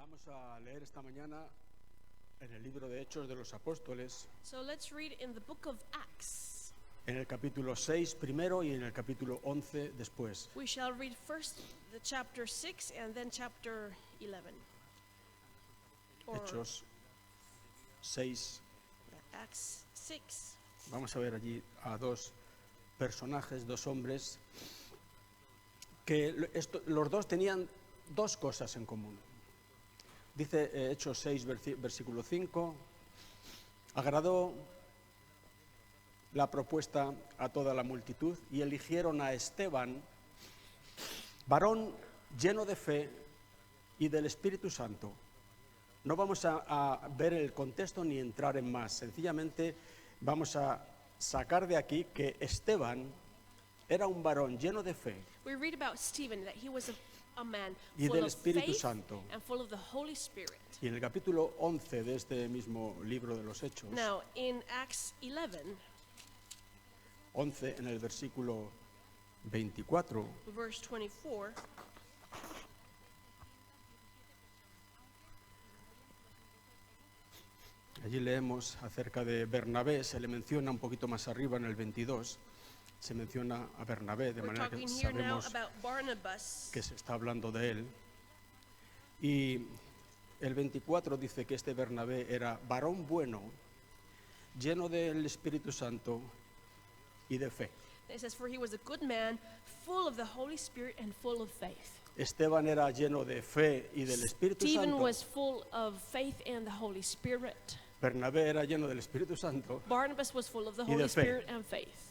Vamos a leer esta mañana en el libro de Hechos de los Apóstoles, So let's read in the book of Acts. en el capítulo 6 primero y en el capítulo 11 después. We shall read first the chapter 6 and then chapter 11. Or Hechos 6. Acts 6. Vamos a ver allí a dos personajes, dos hombres, que los dos tenían dos cosas en común. Dice Hechos 6, versículo 5, agradó la propuesta a toda la multitud y eligieron a Esteban, varón lleno de fe y del Espíritu Santo. No vamos a ver el contexto ni entrar en más, sencillamente vamos a sacar de aquí que Esteban era un varón lleno de fe We read about Stephen, that he was a man y full del of Espíritu faith Santo. and full of the Holy Spirit. Y en el capítulo 11 de este mismo libro de los Hechos, Now, in Acts 11, 11 en el versículo 24, verse 24, allí leemos acerca de Bernabé, se le menciona un poquito más arriba en el 22, se menciona a Bernabé, de we're manera que talking here now sabemos about Barnabas. que se está hablando de él. Y el 24 dice que este Bernabé era varón bueno, lleno del Espíritu Santo y de fe. It says, for he was a good man, full of the Holy Spirit and full of faith. Esteban era lleno de fe y del Espíritu Stephen Santo. was full of faith and the Holy Spirit. Bernabé era lleno del Espíritu Santo. Barnabas was full of the Y de Holy fe. Spirit and faith.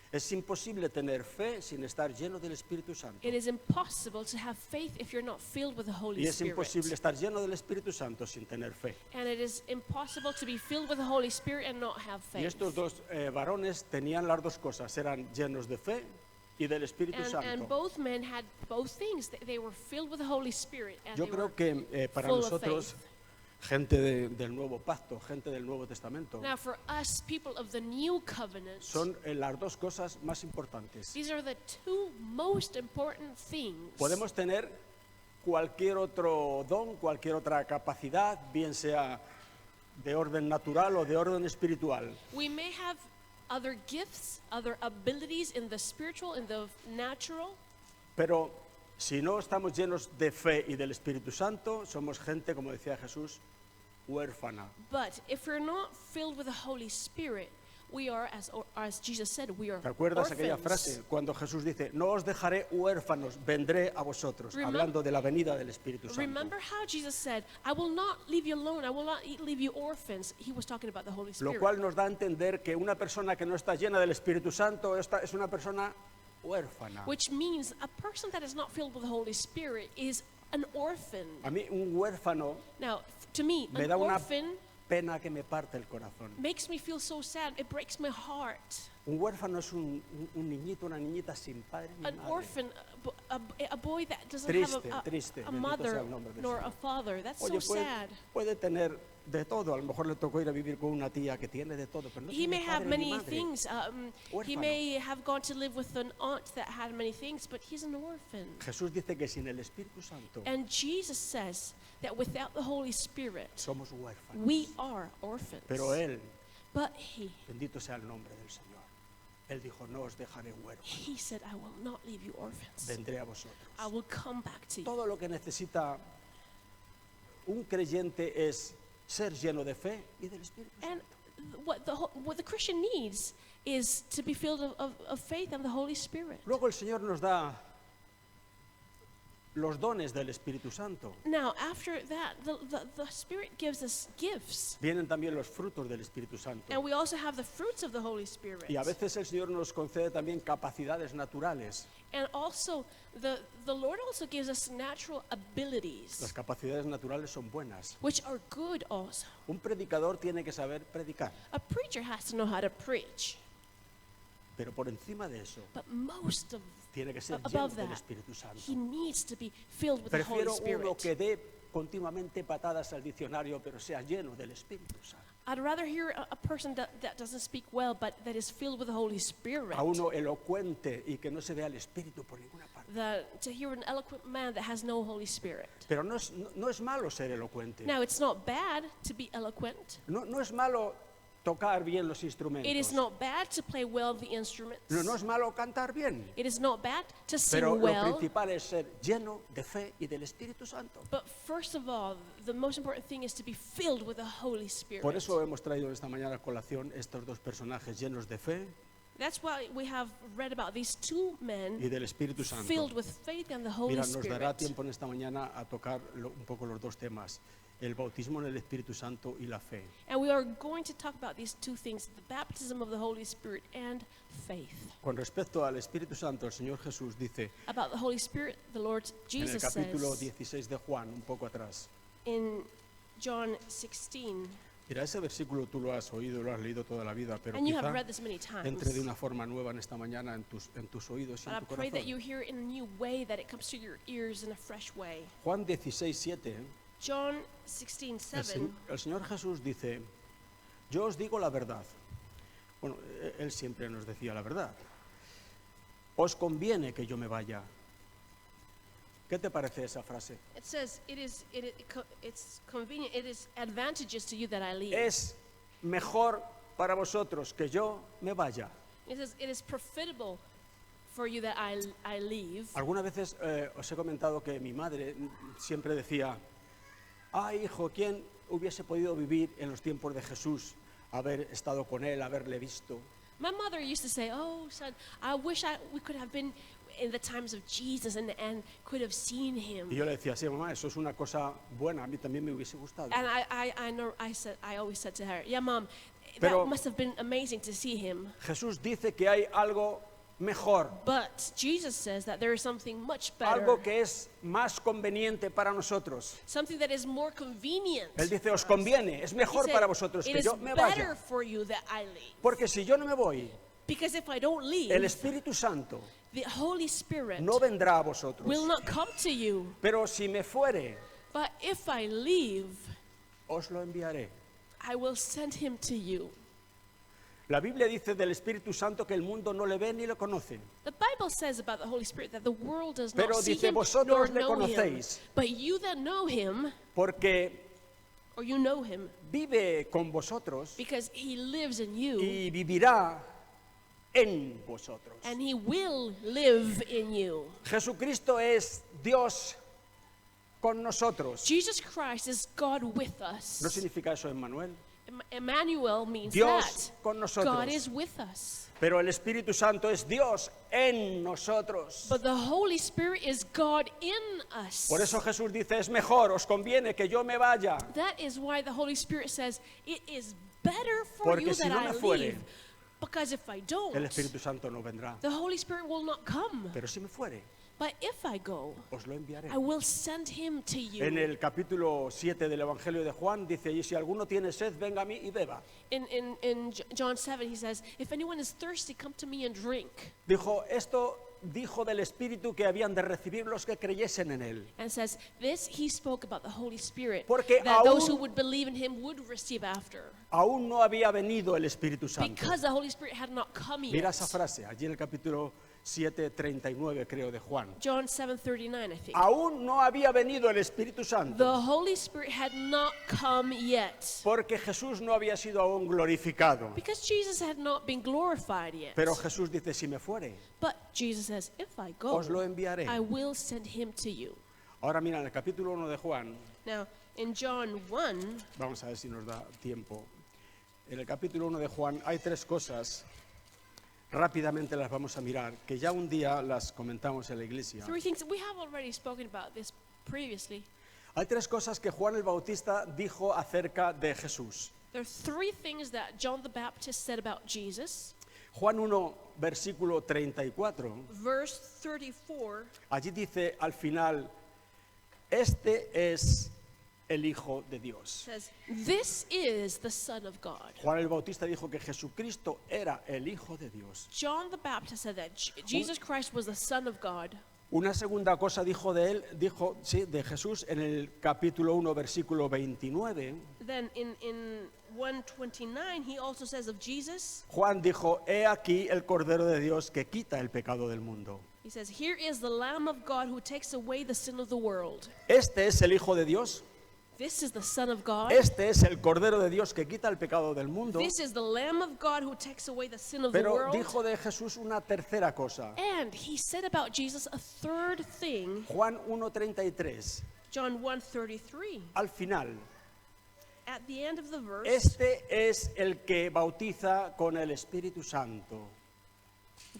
Es imposible tener fe sin estar lleno del Espíritu Santo. It is impossible to have faith if you're not filled with the Holy Y es Spirit. imposible estar lleno del Espíritu Santo sin tener fe. And it is impossible to be filled with the Holy Spirit and not have Y faith. estos dos varones tenían las dos cosas, eran llenos de fe y del Espíritu And Santo. both men had both things. They were filled with the Holy Spirit and Yo they were creo que para full of nosotros, faith. gente del Nuevo Pacto, gente del Nuevo Testamento, Now for us, people of the new covenant, son las dos cosas más importantes. these are the two most important things. Podemos tener cualquier otro don, cualquier otra capacidad, bien sea de orden natural o de orden espiritual, We may have other gifts, other abilities in the spiritual, in the natural, pero si no estamos llenos de fe y del Espíritu Santo, somos gente, como decía Jesús, huérfana. but if we're not filled with the Holy Spirit, we are, as Jesus said, we are ¿Te acuerdas aquella orphans. frase cuando Jesús dice, no os dejaré huérfanos, vendré a vosotros, hablando de la venida del Espíritu Santo? Remember how Jesus said, I will not leave you alone, I will not leave you orphans. He was talking about the Holy Lo Spirit. cual nos da a entender que una persona que no está llena del Espíritu Santo es una persona huérfana. Which means a person that is not filled with the Holy Spirit is an orphan. A mí un huérfano Now, to me, me an da una orphan pena que me parte el corazón. makes me feel so sad. It breaks my heart. Un huérfano es un niñito, una niñita sin padre ni An madre. orphan, a boy that doesn't Triste, have triste, a bendito sea mother el nombre del nor Señor. a father. That's Oye, so sad. puede tener de todo. A lo mejor le tocó ir a vivir con una tía que tiene de todo, pero no He tiene may have padre ni many madre. things. He Huérfano. may have gone to live with an aunt that had many things, but he's an orphan. Jesús dice que sin el Espíritu Santo And Jesus says that without the Holy Spirit, somos huérfanos. we are orphans. Pero Él, But he bendito sea el nombre del Señor, Él dijo, no os dejaré huérfanos, said, I will not leave you orphans. vendré a vosotros. I will come back to you. Todo lo que necesita un creyente es ser lleno de fe y del Espíritu And Santo. what the Christian needs is to be filled of faith and the Holy Spirit. Luego el Señor nos da los dones del Espíritu Santo. Now, after that, the Spirit gives us gifts. Vienen también los frutos del Espíritu Santo. And we also have the fruits of the Holy Spirit. Y a veces el Señor nos concede también capacidades naturales. And also, the Lord also gives us natural Las abilities, capacidades naturales son buenas. which are good also. Un predicador tiene que saber predicar, A preacher has to know how to preach. pero por encima de eso But most of tiene que ser lleno above del that, Espíritu Santo. he needs to be filled with the Holy Prefiero uno Spirit. que dé continuamente patadas al diccionario, pero sea lleno del Espíritu Santo. I'd rather hear a person that doesn't speak well, but that is filled with the Holy Spirit, a uno elocuente y que no se vea el Espíritu por ninguna parte. than to hear an eloquent man that has no Holy Spirit. Pero no es malo ser elocuente. Now, it's not bad to be eloquent. No es malo tocar bien los It is instrumentos. not bad to play well the instruments. No es malo cantar bien. It is not bad to sing Pero lo well. principal es ser lleno de fe y del Espíritu Santo. But first of all, the most important thing is to be filled with the Holy Spirit. Por eso hemos traído esta mañana a colación estos dos personajes llenos de fe That's why we have read about these two men y del Espíritu Santo. filled with faith and the Holy Mira, nos dará Spirit. tiempo en esta mañana a tocar un poco los dos temas, el bautismo en el Espíritu Santo y la fe. And we are going to talk about these two things, the baptism of the Holy Spirit and faith. Con respecto al Espíritu Santo, el Señor Jesús dice About the Holy Spirit, the Lord en el Jesus capítulo says 16 de Juan, un poco atrás. in John 16, Mira, ese versículo tú lo has oído, lo has leído toda la vida, pero and you have quizá read this many times, entre de una forma nueva en esta mañana en tus oídos y but I en tu pray that corazón. you hear it in a new way, that it comes to your ears in a fresh way. Juan 16:7, John 16:7, el Señor Jesús dice, yo os digo la verdad. Bueno, Él siempre nos decía la verdad. Os conviene que yo me vaya. ¿Qué te parece esa frase? it says, it's convenient, it is advantageous to you that I leave. Es mejor para vosotros que yo me vaya. It says, it is profitable for you that I leave. Algunas veces os he comentado que mi madre siempre decía, hijo, ¿quién hubiese podido vivir en los tiempos de Jesús, haber estado con él, haberle visto? My mother used to say, oh, son, I wish we could have been in the times of Jesus and could have seen him. Y yo le decía, sí, mamá, eso es una cosa buena, a mí también me hubiese gustado. And I know, I always said to her, yeah, Mom, Pero- that must have been amazing to see him. Jesús dice que hay algo mejor, But Jesus says that there is something much better, algo que es más conveniente para nosotros. something that is more convenient. Él dice, os conviene, es He mejor said, para vosotros it que is yo me better vaya. for you that I leave. Porque si yo no me voy, Because if I don't leave, el Espíritu Santo the Holy Spirit no vendrá a vosotros. will not come to you. Pero si me fuere, But if I leave, os lo enviaré. I will send him to you. La Biblia dice del Espíritu Santo que el mundo no le ve ni lo conoce. The Bible says about the Holy Spirit that the world does Pero not see dice, him vosotros nor le know him. conocéis. But you that know him, Porque or you know him, vive con vosotros because he lives in you, y vivirá en vosotros. and he will live in you. Jesucristo es Dios con nosotros. Jesus Christ is God with ¿No us. significa eso Emmanuel? Emmanuel means Dios that con nosotros. God is with us. Pero el Espíritu Santo es Dios en nosotros. But the Holy Spirit is God in us. Por eso Jesús dice, es mejor, os conviene que yo me vaya. That is why the Holy Spirit says, it is better for Porque you si that no I me fuere, leave. Because if I don't, El Espíritu Santo no vendrá. the Holy Spirit will not come. Pero si me fuere, But if I go, os lo enviaré. I will send him to you. En el capítulo 7 del Evangelio de Juan dice, y si alguno tiene sed, venga a mí y beba. In John 7, he says, if anyone is thirsty, come to me and drink. Dijo del Espíritu que habían de recibir los que creyesen en él. And says, this he spoke about the Holy Spirit, Porque that those who aún- would believe in him would receive after. Aún no había venido el Espíritu Santo. Because the Holy Spirit had not come yet. Mira esa frase, allí en el capítulo 7:39 creo de Juan. John 7:39, I think. Aún no había venido el Espíritu Santo, The Holy Spirit had not come yet. porque Jesús no había sido aún glorificado. Because Jesus had not been glorified yet. Pero Jesús dice, si me fuere, But Jesus says, if I go, os lo enviaré. I will send him to you. Ahora mira, en el capítulo 1 de Juan, Now, in John 1, vamos a ver si nos da tiempo. En el capítulo 1 de Juan hay tres cosas, rápidamente las vamos a mirar, que ya un día las comentamos en la iglesia. three things. We have already spoken about this previously. Hay tres cosas que Juan el Bautista dijo acerca de Jesús. There are three things that John the Baptist said about Jesus. Juan 1, versículo 34, Verse 34, allí dice al final, este es el Hijo de Dios. says, this is the Son of God. Juan el Bautista dijo que Jesucristo era el Hijo de Dios. John the Baptist said that Jesus Christ was the Son of God. Una segunda cosa dijo de Jesús en el capítulo 1, versículo 29. Then in 129, he also says of Jesus, Juan dijo, he aquí el Cordero de Dios que quita el pecado del mundo. he says, here is the Lamb of God who takes away the sin of the world. Este es el Hijo de Dios. This is the Son of God. Este es el Cordero de Dios que quita el pecado del mundo. This is the Lamb of God who takes away the sin of the Pero world. dijo de Jesús una tercera cosa. And he said about Jesus a third thing, Juan 1:33. John 1:33. Al final, At the end of the verse, este es el que bautiza con el Espíritu Santo.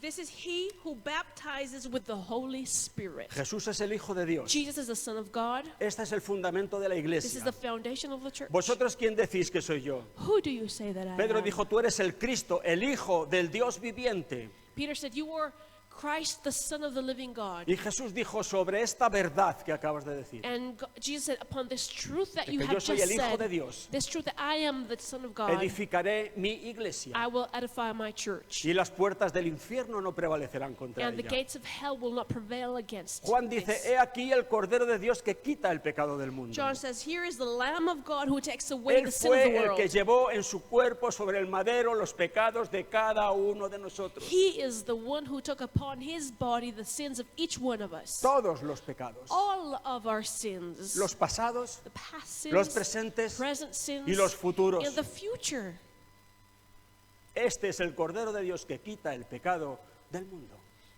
this is he who baptizes with the Holy Spirit. Jesús es el Hijo de Dios. Jesus is the Son of God. Este es el fundamento de la This is iglesia. the foundation of the church. ¿Vosotros quién decís que soy yo? Who do you say that I Pedro am? dijo, tú eres el Cristo, el Hijo del Dios viviente. Peter said, you are Christ, the Son of the living God. Y Jesús dijo sobre esta verdad que acabas de decir. And Jesus said, upon this truth that De you que yo have soy just el Hijo de said, Dios. this truth that I am the Son of God, Edificaré mi iglesia. I will edify my church. Y las puertas del infierno no prevalecerán contra And the ella. gates of hell will not prevail against Juan dice, this. he aquí el Cordero de Dios que quita el pecado del mundo. John says, here is the Lamb of God who takes away Él the sin of the fue el world. que llevó en su cuerpo sobre el madero los pecados de cada uno de nosotros. He is the one who took upon his body the sins of each one of us. Todos los pecados. All of our sins. Los pasados, The past sins, los presentes present sins, y los futuros. and the future. Este es el Cordero de Dios que quita el pecado del mundo.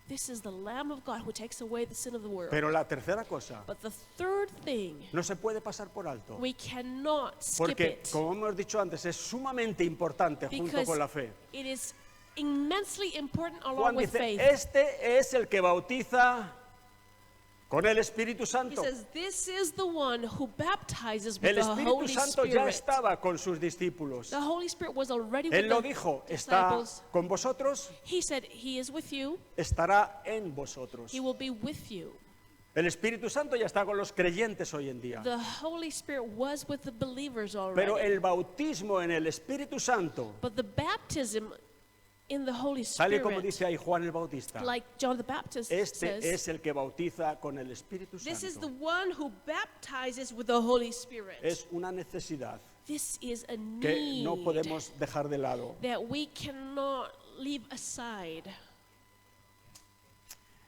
This is the Lamb of God who takes away the sin of the world. Pero la tercera cosa But the third thing, no se puede pasar por alto. we cannot skip Porque, it como hemos dicho antes, es sumamente importante junto because con la fe. it is immensely important along Juan with dice, faith. este es el que bautiza con el Espíritu He Santo. says, this is the one who baptizes with El the Espíritu Holy Santo ya Spirit. estaba con sus discípulos. The Holy Spirit was already Él lo with the dijo, está disciples. con vosotros, He said, he is with you, estará en vosotros. he will be with you. El Espíritu Santo ya está con los creyentes hoy en día. The Holy Spirit was with the believers Pero already. el bautismo en el Espíritu Santo, But the baptism in the Holy tal y como Spirit, dice ahí Juan el Bautista, like John the Baptist este says, es el que bautiza con el Espíritu this is the Santo. one who baptizes with the Holy Spirit. Es una necesidad This is a que need no podemos dejar de lado. that we cannot leave aside.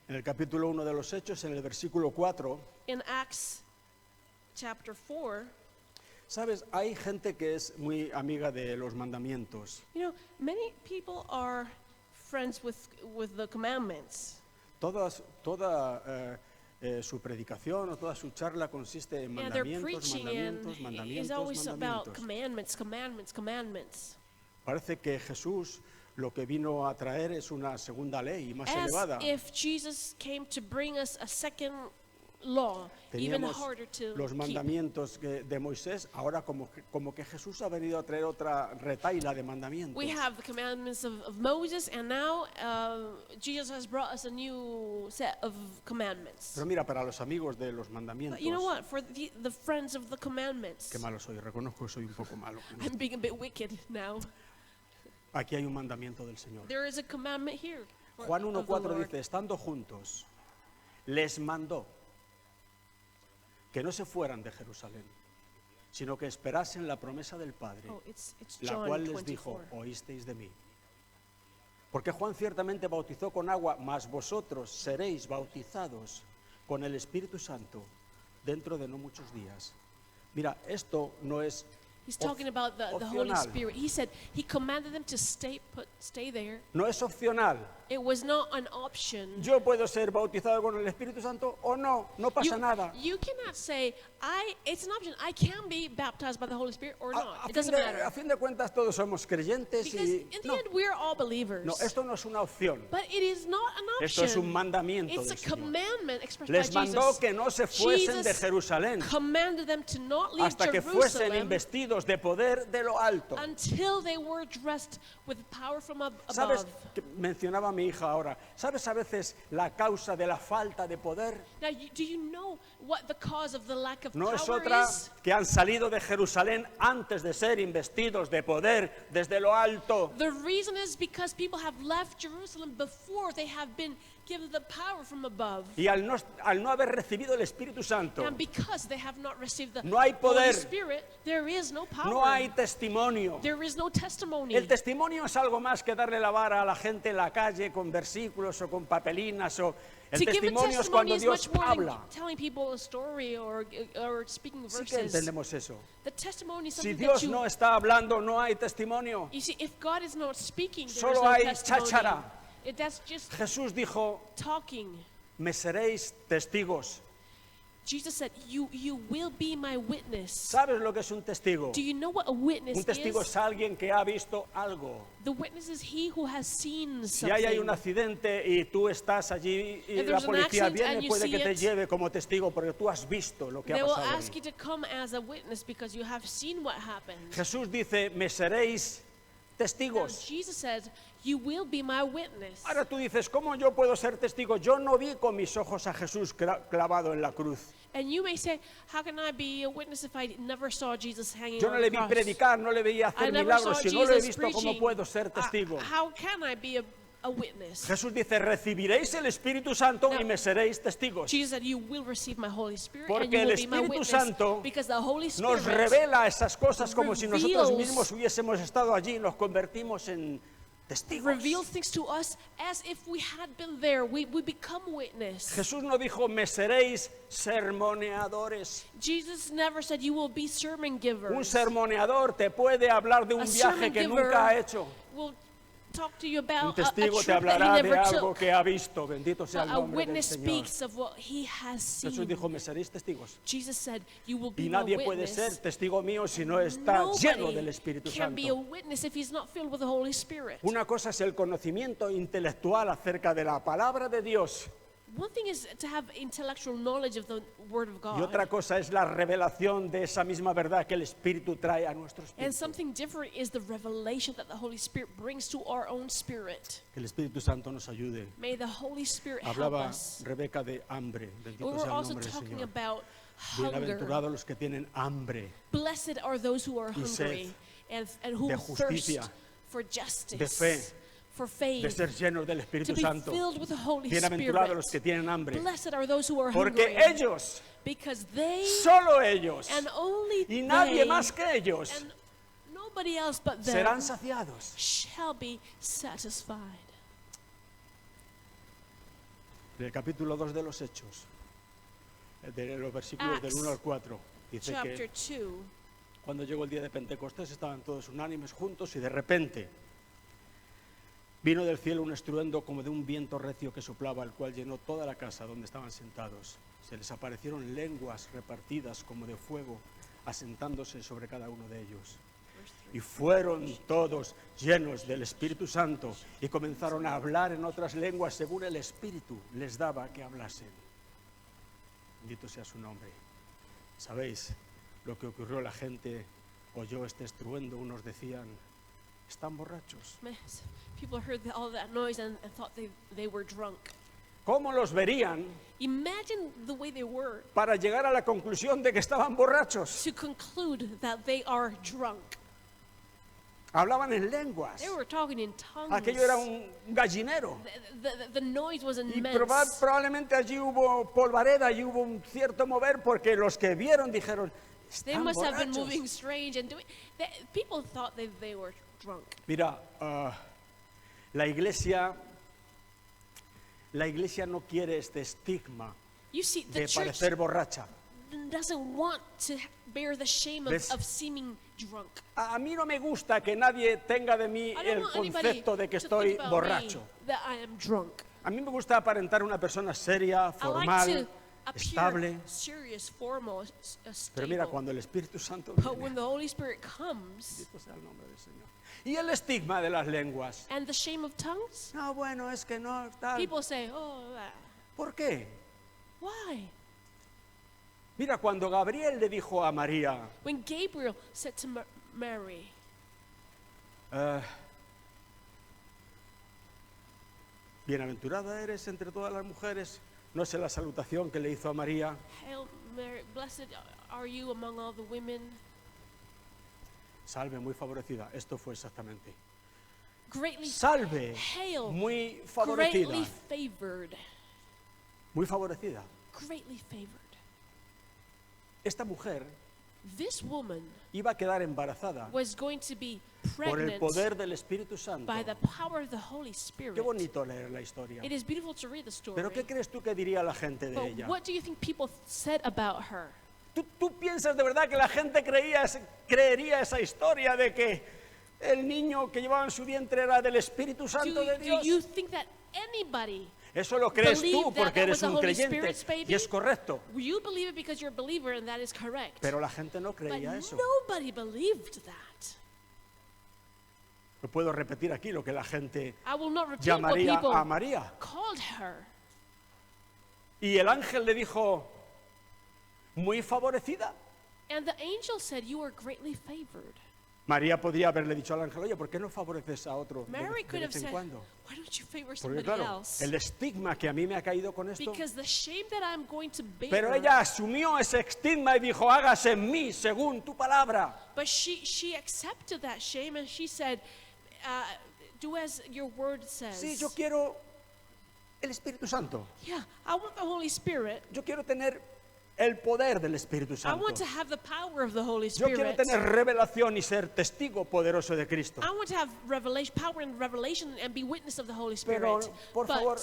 En el capítulo 1 de los Hechos, en el versículo 4, In Acts chapter 4, sabes, hay gente que es muy amiga de los mandamientos. you know, many people are friends with the commandments. Toda su predicación o toda su charla consiste en And their mandamientos, preaching and mandamientos, is mandamientos, always about mandamientos. commandments, commandments, commandments. Parece que Jesús lo que vino a traer es una segunda ley más As elevada. if Jesus came to bring us a second law, even Teníamos harder to los keep. mandamientos de Moisés, ahora como que Jesús ha venido a traer otra retaila de mandamientos. We have the commandments of Moses, and now Jesus has brought us a new set of commandments. Pero mira, para los amigos de los mandamientos, But you know what? For the friends of the commandments, qué malo soy, reconozco que soy un poco malo. I'm being a bit wicked now. Aquí hay un mandamiento del Señor. There is a commandment here. Juan of the 1:4 Lord. dice, estando juntos, les mandó que no se fueran de Jerusalén, sino que esperasen la promesa del Padre, Oh, it's la John cual les dijo, 24. oísteis de mí. Porque Juan ciertamente bautizó con agua, mas vosotros seréis bautizados con el Espíritu Santo dentro de no muchos días. Mira, esto no es He's talking about the Holy opcional. Spirit. He said he commanded them to stay there. No es opcional. It was not an option. Yo puedo ser bautizado con el Espíritu Santo o no, no pasa nada. You cannot say, it's an option. I can be baptized by the Holy Spirit or not. A It doesn't a matter. fin de cuentas todos somos creyentes Because y in the no, end, we're all believers. no, esto no es una opción. But it is not an Esto option. es un mandamiento It's del a Señor. commandment expressed Les by mandó Jesus. que no se fuesen de Jesus Jerusalén commanded them to not leave hasta que fuesen Jerusalem investidos de poder de lo alto. until they were dressed with power from ¿Sabes? above. Que mencionaba mi hija ahora. ¿Sabes a veces la causa de la falta de poder? Now, do you know what the cause of the lack of No es power otra is? que han salido de Jerusalén antes de ser investidos de poder desde lo alto. The reason is because people have left Jerusalem before they have been give the power from above. Y al no haber recibido el Espíritu Santo, And because they have not received the no hay Holy poder, Spirit, there is no power. no hay testimonio. There is no testimony. El testimonio es algo más que darle la vara a la gente en la calle con versículos o con papelinas. El To give a testimonio es testimony cuando is Dios much more than habla. telling people a story or speaking Sí que verses. entendemos eso. The testimony is Si something Dios that you... no está hablando, no hay testimonio. You see, if God is not speaking, there is Solo no hay testimony. cháchara. That's just Jesús dijo, talking. me seréis testigos. Jesus said, you will be my witness. ¿Sabes lo que es un testigo? Do you know what a witness Un testigo is? es alguien que ha visto algo. The witness is he who has seen Si something. hay un accidente y tú estás allí y If la there's an policía accident viene, and you puede see que te it, lleve como testigo porque tú has visto lo que ha They will pasado ask you allí. to come as a witness because you have seen what happened. Jesús dice, me seréis Now, testigos. Jesus said, you will be my witness. Ahora tú dices, ¿cómo yo puedo ser testigo? Yo no vi con mis ojos a Jesús clavado en la cruz. And you may say, how can I be a witness if I never saw Jesus hanging Yo on no the le vi cross? predicar, no le veía I hacer never milagros. saw Si no lo he Jesus visto, preaching. ¿cómo puedo ser testigo? How can I be a witness? Jesús dice, recibiréis el Espíritu Santo Now, y me seréis testigos. Jesus said, you will receive my Holy Spirit and Porque you el will be my Espíritu witness. Santo Because the Holy Spirit Nos revela esas cosas como si nosotros reveals- mismos hubiésemos estado allí y nos convertimos en testigos. reveals things to us as if we had been there. We become witness. Jesús no dijo, me seréis sermoneadores. Jesus never said you will be sermon givers. Un sermoneador te puede hablar de un A viaje sermon que giver nunca ha hecho. will talk to you Un about a testigo te trip that he hablará de never algo took. que ha visto. Bendito sea el A nombre del witness Señor. speaks of what he has seen. Jesús dijo, me seréis testigos. Jesus said, you will be Y my nadie puede witness. ser testigo mío si no está lleno del Nobody Espíritu can be a Santo. witness if he's not filled with the Holy Spirit. Una cosa es el conocimiento intelectual acerca de la palabra de Dios. One thing is to have intellectual knowledge of the Word of God. Y otra cosa es la revelación de esa misma verdad que el Espíritu trae a nuestro And espíritu. something different is the revelation that the Holy Spirit brings to our own spirit. Que el Espíritu Santo nos ayude. May the Holy Spirit help Hablaba us. Rebeca de hambre. We Bendito were sea el also nombre del talking Señor. about hunger. Bienaventurados los que tienen hambre Blessed are those who are y sed hungry and who de thirst justicia, for justice, de fe, for faith, de ser llenos del to Espíritu be Santo. filled with the Holy Bienaventurados los Spirit. que tienen hambre. Blessed are those who are Porque hungry, ellos, because they solo ellos, and only y nadie they más que ellos, and nobody else but them serán saciados. shall be satisfied. En el capítulo 2 de los Hechos, de los versículos del 1 al 4, dice Chapter que 2. cuando llegó el día de Pentecostés estaban todos unánimes juntos y de repente vino del cielo un estruendo como de un viento recio que soplaba, el cual llenó toda la casa donde estaban sentados. Se les aparecieron lenguas repartidas como de fuego, asentándose sobre cada uno de ellos. Y fueron todos llenos del Espíritu Santo y comenzaron a hablar en otras lenguas según el Espíritu les daba que hablasen. Bendito sea su nombre. ¿Sabéis lo que ocurrió? La gente oyó este estruendo, unos decían, están borrachos. People heard all that noise and thought they were drunk. ¿Cómo los verían Imagine the way they were para llegar a la conclusión de que estaban borrachos? to conclude that they are drunk. Hablaban en lenguas. They were talking in tongues. Aquello era un gallinero. The noise was Y immense. probablemente allí hubo polvareda y hubo un cierto mover porque los que vieron dijeron, They están must have been borrachos. moving strange and doing. People thought they were drunk. Mira, la iglesia no quiere este estigma You see, the de church parecer borracha. doesn't want to bear the shame ¿Ves? of seeming drunk. A mí no me gusta que nadie tenga de mí I don't el want anybody concepto de que to estoy think about borracho. me that I am drunk. A mí me gusta aparentar una persona seria, I like formal, to appear estable. serious, formal, Pero mira, stable. cuando el Espíritu Santo But viene, when the Holy Spirit comes, bendito sea el nombre del Señor. Y el estigma de las lenguas. and the shame of tongues, No, bueno, es que no, tal. people say, oh, ¿Por qué? why? Mira, cuando Gabriel le dijo a María, When Gabriel said to Mary, bienaventurada eres entre todas las mujeres, no sé la salutación que le hizo a María. Hail Mary, blessed are you among all the women. Salve, muy favorecida. Esto fue exactamente. greatly salve, hail, muy favorecida, greatly favored, muy favorecida. greatly favored. Esta mujer This woman iba a quedar embarazada was going to be por el pregnant poder del Espíritu Santo. by the power of the Holy Spirit. Qué bonito leer la historia. It is beautiful to read the story. Pero ¿qué crees tú que diría la gente de But ella? what do you think people said about her? ¿Tú piensas de verdad que la gente creería esa historia de que el niño que llevaba en su vientre era del Espíritu Santo de Do Dios? you think that anybody, Eso lo crees believe tú that porque that eres was the un Holy creyente Spirit's baby? y es correcto. you believe it because you're a believer and that is correct. Pero la gente no But creía eso. nobody believed that. No puedo repetir aquí lo que la gente I will not repeat what llamaría people a María. called her. Y el ángel le dijo, muy favorecida. And the angel said, you are greatly favored. María podría haberle dicho al ángel, oye, ¿por qué no favoreces a otro Mary de could have vez en said, cuando? why don't you favor Porque somebody claro, else? el estigma que a mí me ha caído con esto. Because the shame that I'm going to bear. Pero ella asumió ese estigma y dijo, hágase en mí según tu palabra. But she accepted that shame and she said, do as your word says. Sí, yo quiero el Espíritu Santo. Yeah, I want the Holy Spirit. Yo quiero tener el poder del Espíritu I Santo. want to have the power of the Holy Yo quiero Spirit. tener revelación y ser testigo poderoso de Cristo. I want to have revelation, power and revelation and be witness of the Holy Pero, Spirit. por favor,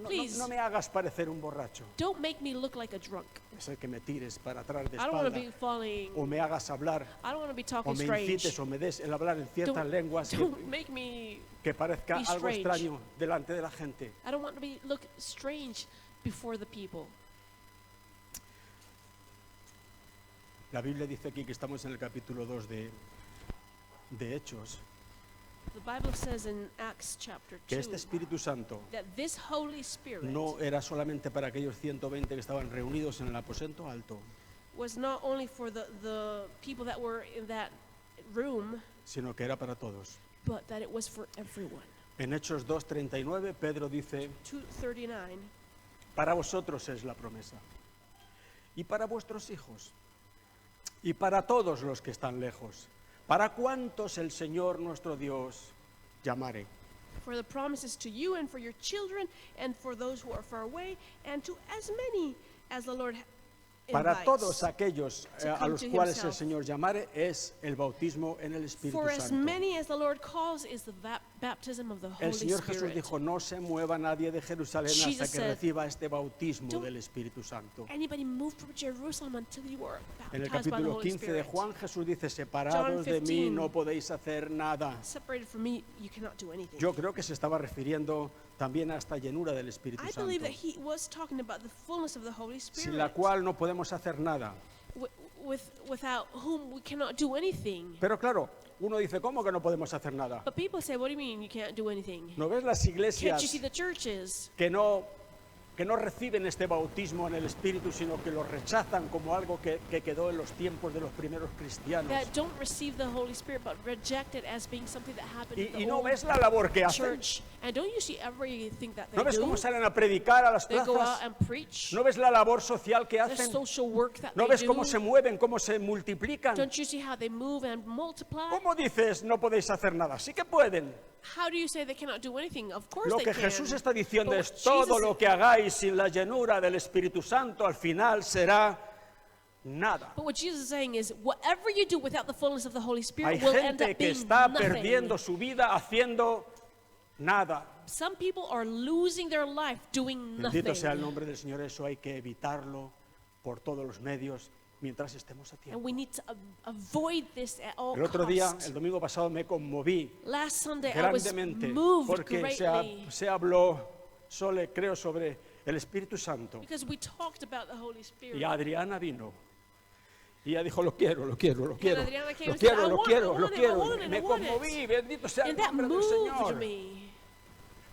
But no me hagas parecer un borracho. don't make me look like a drunk. Es el que me tires para atrás de I don't want to espalda. be falling. O me hagas hablar, I don't want to be o talking me strange. incites, o me des el hablar en ciertas Don't, lenguas don't make me. que parezca be algo strange. extraño delante de la gente. I don't want to be look strange before the people. La Biblia dice aquí que estamos en el capítulo 2 de Hechos, The Bible says in Acts chapter que 2 este Espíritu Santo that this Holy Spirit no era solamente para aquellos 120 que estaban reunidos en el aposento alto, was not only for the people that were in that room, sino que era para todos. but that it was for everyone. En Hechos 2:39, Pedro dice, 2:39. para vosotros es la promesa, y para vuestros hijos, y para todos los que están lejos, para cuantos el Señor nuestro Dios llamare. For the promises to you and for your children and for those who are far away and to as many as the Lord Para invites. todos aquellos to a come los to cuales el himself. Señor llamare es el bautismo en el Espíritu For as Santo. many as the Lord calls is the baptism of the Holy El Señor Jesús Spirit. dijo, no se mueva nadie de Jerusalén hasta Jesus que said, reciba este bautismo "Don't del Espíritu Santo. Anybody move from Jerusalem until you are En el baptized by the capítulo Holy 15 de Spirit. Juan, Jesús dice, separados de mí 15. no podéis hacer nada. Separated from me, you cannot do anything. Yo creo que se estaba refiriendo también a esta llenura del Espíritu I Santo, believe that he was talking about the fullness of the Holy Spirit, sin la cual no podemos hacer nada. without whom we cannot do anything. Pero claro, uno dice, ¿cómo que no podemos hacer nada? But people say, what do you mean you can't do anything? ¿No ves las Can't you iglesias see the churches que no reciben este bautismo en el Espíritu, sino que lo rechazan como algo que quedó en los tiempos de los primeros cristianos? that don't receive the Holy Spirit but reject it as being something that happened in Y the no old ves la labor que hacen. church? And don't you see everything that they ¿No ves do? cómo salen a predicar a las They go out plazas? and preach. ¿No ves la labor social que The hacen? social work that ¿No they ves do. cómo se mueven, cómo se multiplican? Don't you see how they move and multiply? ¿Cómo dices no podéis hacer nada? Sí que pueden. How do you say they cannot do anything? Of course Lo they que can. Jesús está diciendo But es what todo Jesus- lo que hagáis sin la llenura del Espíritu Santo al final será nada. But what Jesus is saying is, whatever you do without the fullness of the Holy Hay Spirit will end gente up que being está nothing. perdiendo su vida haciendo nada. Some people are losing their life doing nothing. Bendito sea el nombre del Señor, eso hay que evitarlo por todos los medios mientras estemos a And tiempo. we need to avoid this at all El otro día, costs. el domingo pasado, me conmoví Last Sunday I was grandemente moved porque greatly se habló, creo, sobre el Espíritu Santo. because we talked about the Holy Spirit. Y Adriana vino. Y ella dijo, lo quiero, lo quiero, lo quiero. Adriana came Lo and said, quiero, "I lo want quiero, it, lo I quiero. want it, Me I want it." conmoví, bendito sea el And that nombre del moved Señor. me.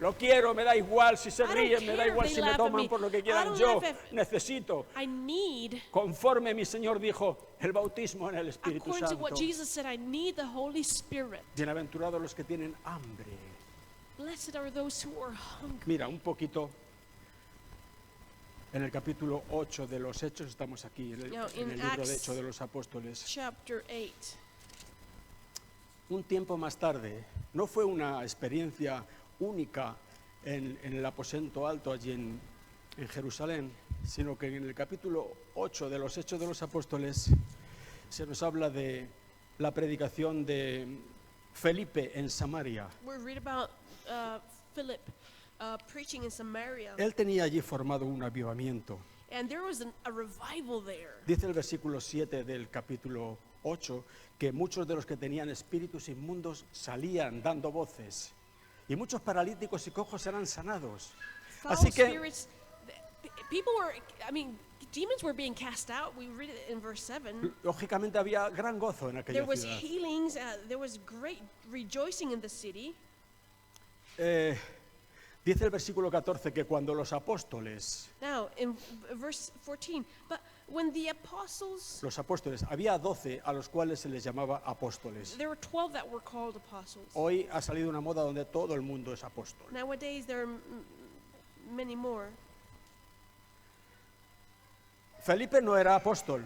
Lo quiero, me da igual si se I don't ríen, me da care igual if si they me laugh at toman me. por lo que I quieran. don't Yo laugh if- necesito, I need, conforme mi Señor dijo, el bautismo en el Espíritu according to Santo. what Jesus said, I need the Holy Spirit. Bienaventurados los que tienen hambre. Blessed are those who are hungry. Mira, un poquito. En el capítulo 8 de los Hechos, estamos aquí, en el Now, libro in de Acts Hechos de los Apóstoles. Chapter 8. un tiempo más tarde, no fue una experiencia única en el aposento alto allí en Jerusalén, sino que en el capítulo 8 de los Hechos de los Apóstoles se nos habla de la predicación de Felipe en Samaria. We read about Philip preaching in Samaria, Él tenía allí formado un avivamiento. and there was a revival there. Dice el versículo 7 del capítulo 8 que muchos de los que tenían espíritus inmundos salían dando voces y muchos paralíticos y cojos eran sanados. Foul Así que spirits, people were, demons were being cast out. We read it in verse 7. lógicamente había gran gozo en There aquella was ciudad. healings, there was great rejoicing in the city. Dice el versículo 14 que cuando los apóstoles, Now, in verse 14, but when the apostles, había 12 a los cuales se les llamaba apóstoles. there were 12 that were called apostles. Hoy ha salido una moda donde todo el mundo es apóstol. Nowadays, there are many more. Felipe no era apóstol.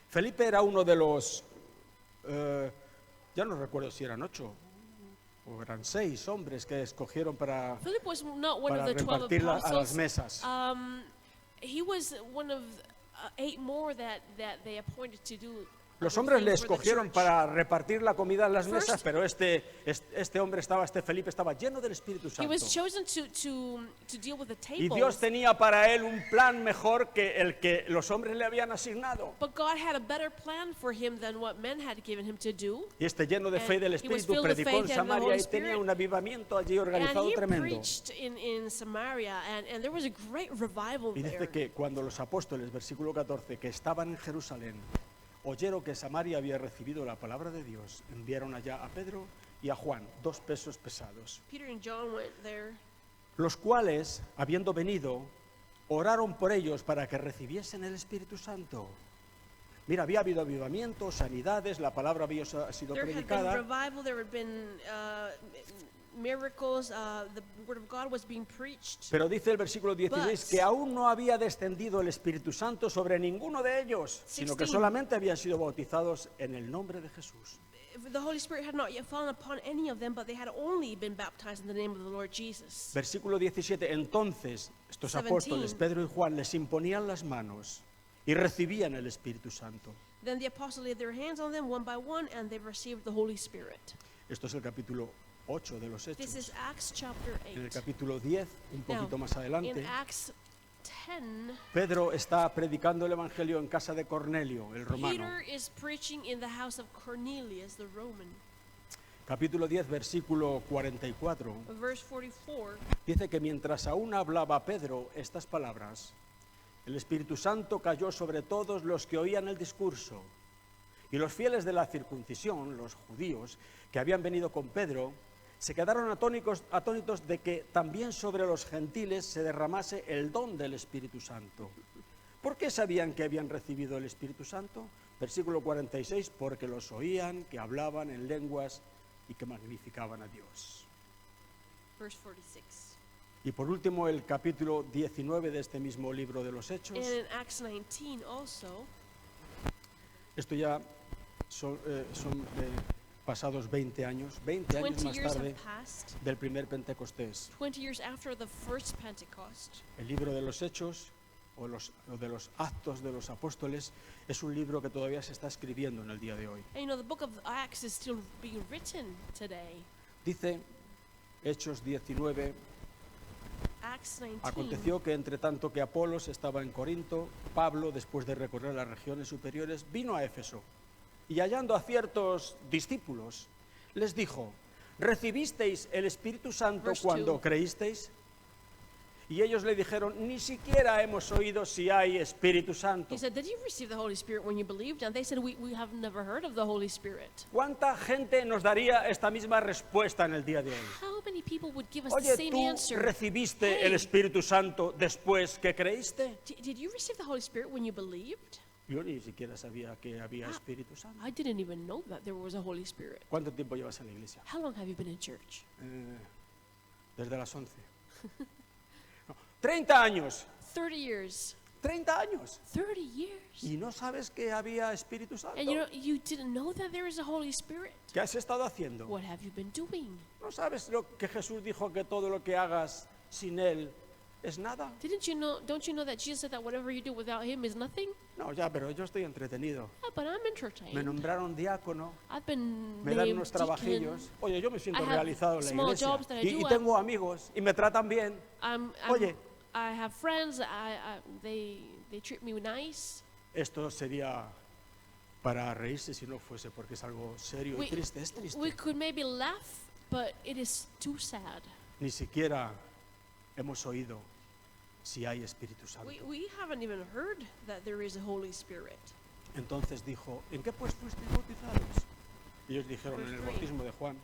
Felipe era uno de los, ya no recuerdo si eran 8 o eran 6 hombres que escogieron para Philip was not one para of the 12 repartir a las apostles. mesas. He was one of 8 more that they appointed to do. Los hombres le everything for the escogieron church. para repartir la comida en las First- mesas, pero este Felipe estaba lleno del Espíritu He Santo. was chosen to deal with the Y tables. Dios tenía para él un plan mejor que el que los hombres le habían asignado. But God had a better plan for him than what men had given him to do. Y lleno de fe y del And he was Espíritu, filled with predicó en faith and the Samaria Holy y tenía Spirit. un avivamiento allí And organizado he tremendo. preached in Samaria, and there was a great revival Y there. dice que cuando los apóstoles, versículo 14, que estaban en Jerusalén, oyeron que Samaria había recibido la palabra de Dios, enviaron allá a Pedro y a Juan, 2 pesos pesados, Peter and John went there, los cuales, habiendo venido, oraron por ellos para que recibiesen el Espíritu Santo. Mira, había habido avivamiento, sanidades, la palabra había sido There had been predicada, revival, there had been miracles, the word of God was being preached. pero dice el versículo 16 But- que aún no había descendido el Espíritu Santo sobre ninguno de ellos, sino que 16. solamente habían sido bautizados en el nombre de Jesús. The Holy Spirit had not yet fallen upon any of them, but they had only been baptized in the name of the Lord Jesus. Versículo 17, entonces estos 17. apóstoles, Pedro y Juan, les imponían las manos y recibían el Espíritu Santo. Then the apostles laid their hands on them one by one, and they received the Holy Spirit. Esto es el capítulo 8 de los This Hechos. is Acts chapter En el 8. capítulo 10, un poquito más In adelante, Acts 10, Pedro está predicando el Evangelio en casa de Cornelio, el romano. Peter is preaching in the house of Cornelius, the Roman. Capítulo 10, versículo 44. Verse 44, Dice que mientras aún hablaba Pedro estas palabras, el Espíritu Santo cayó sobre todos los que oían el discurso. Y los fieles de la circuncisión, los judíos, que habían venido con Pedro, se quedaron atónitos de que también sobre los gentiles se derramase el don del Espíritu Santo. ¿Por qué sabían que habían recibido el Espíritu Santo? Versículo 46, porque los oían, que hablaban en lenguas y que magnificaban a Dios. verse 46. Y por último, el capítulo 19 de este mismo libro de los Hechos. And in Acts 19 also, Esto ya son pasados 20 años 20 más years tarde have passed, del primer Pentecostés. 20 years after the first Pentecost. El libro de los Hechos o de los Actos de los Apóstoles es un libro que todavía se está escribiendo en el día de hoy. And you know, the book of Acts is still being written today. Dice Hechos 19, Acts 19. aconteció que entre tanto que Apolos estaba en Corinto, Pablo, después de recorrer las regiones superiores, vino a Éfeso y hallando a ciertos discípulos, les dijo, ¿recibisteis el Espíritu Santo Verse cuando 2. creísteis? Y ellos le dijeron, ni siquiera hemos oído si hay Espíritu Santo. He said, did you receive the Holy Spirit when you believed? And they said, we have never heard of the Holy Spirit. ¿Cuánta gente nos daría esta misma respuesta en el día de hoy? How many people would give us the Oye, same ¿tú answer? recibiste Hey. el Espíritu Santo después que creíste? Did you receive the Holy Spirit when you believed? Yo ni siquiera sabía que había Espíritu Santo. I didn't even know that there was a Holy Spirit. ¿Cuánto tiempo llevas en la iglesia? How long have you been in church? Desde las 11. No, 30 años. 30 years. 30 años. 30 years. ¿Y no sabes que había Espíritu Santo? And you didn't know that there is a Holy Spirit. ¿Qué has estado haciendo? What have you been doing? ¿No sabes lo que Jesús dijo, que todo lo que hagas sin Él es nada? Don't you know that Jesus said that whatever you do without him is nothing? No, ya, pero yo estoy entretenido. Yeah, but I'm Me entertained. nombraron diácono, I've been me dan named unos deacon. trabajillos. Oye, yo me siento I have realizado en la small iglesia. jobs that I Y do. tengo amigos y me tratan bien. Oye. I have friends. They treat me nice. Esto sería para reírse si no fuese porque es algo serio y triste. Es triste. We could maybe laugh, but it is too sad. Ni siquiera hemos oído si hay Espíritu Santo. We haven't even heard that there is a Holy Spirit. Entonces dijo, ¿en qué pues fuisteis bautizados? Y ellos dijeron, en el bautismo de Juan.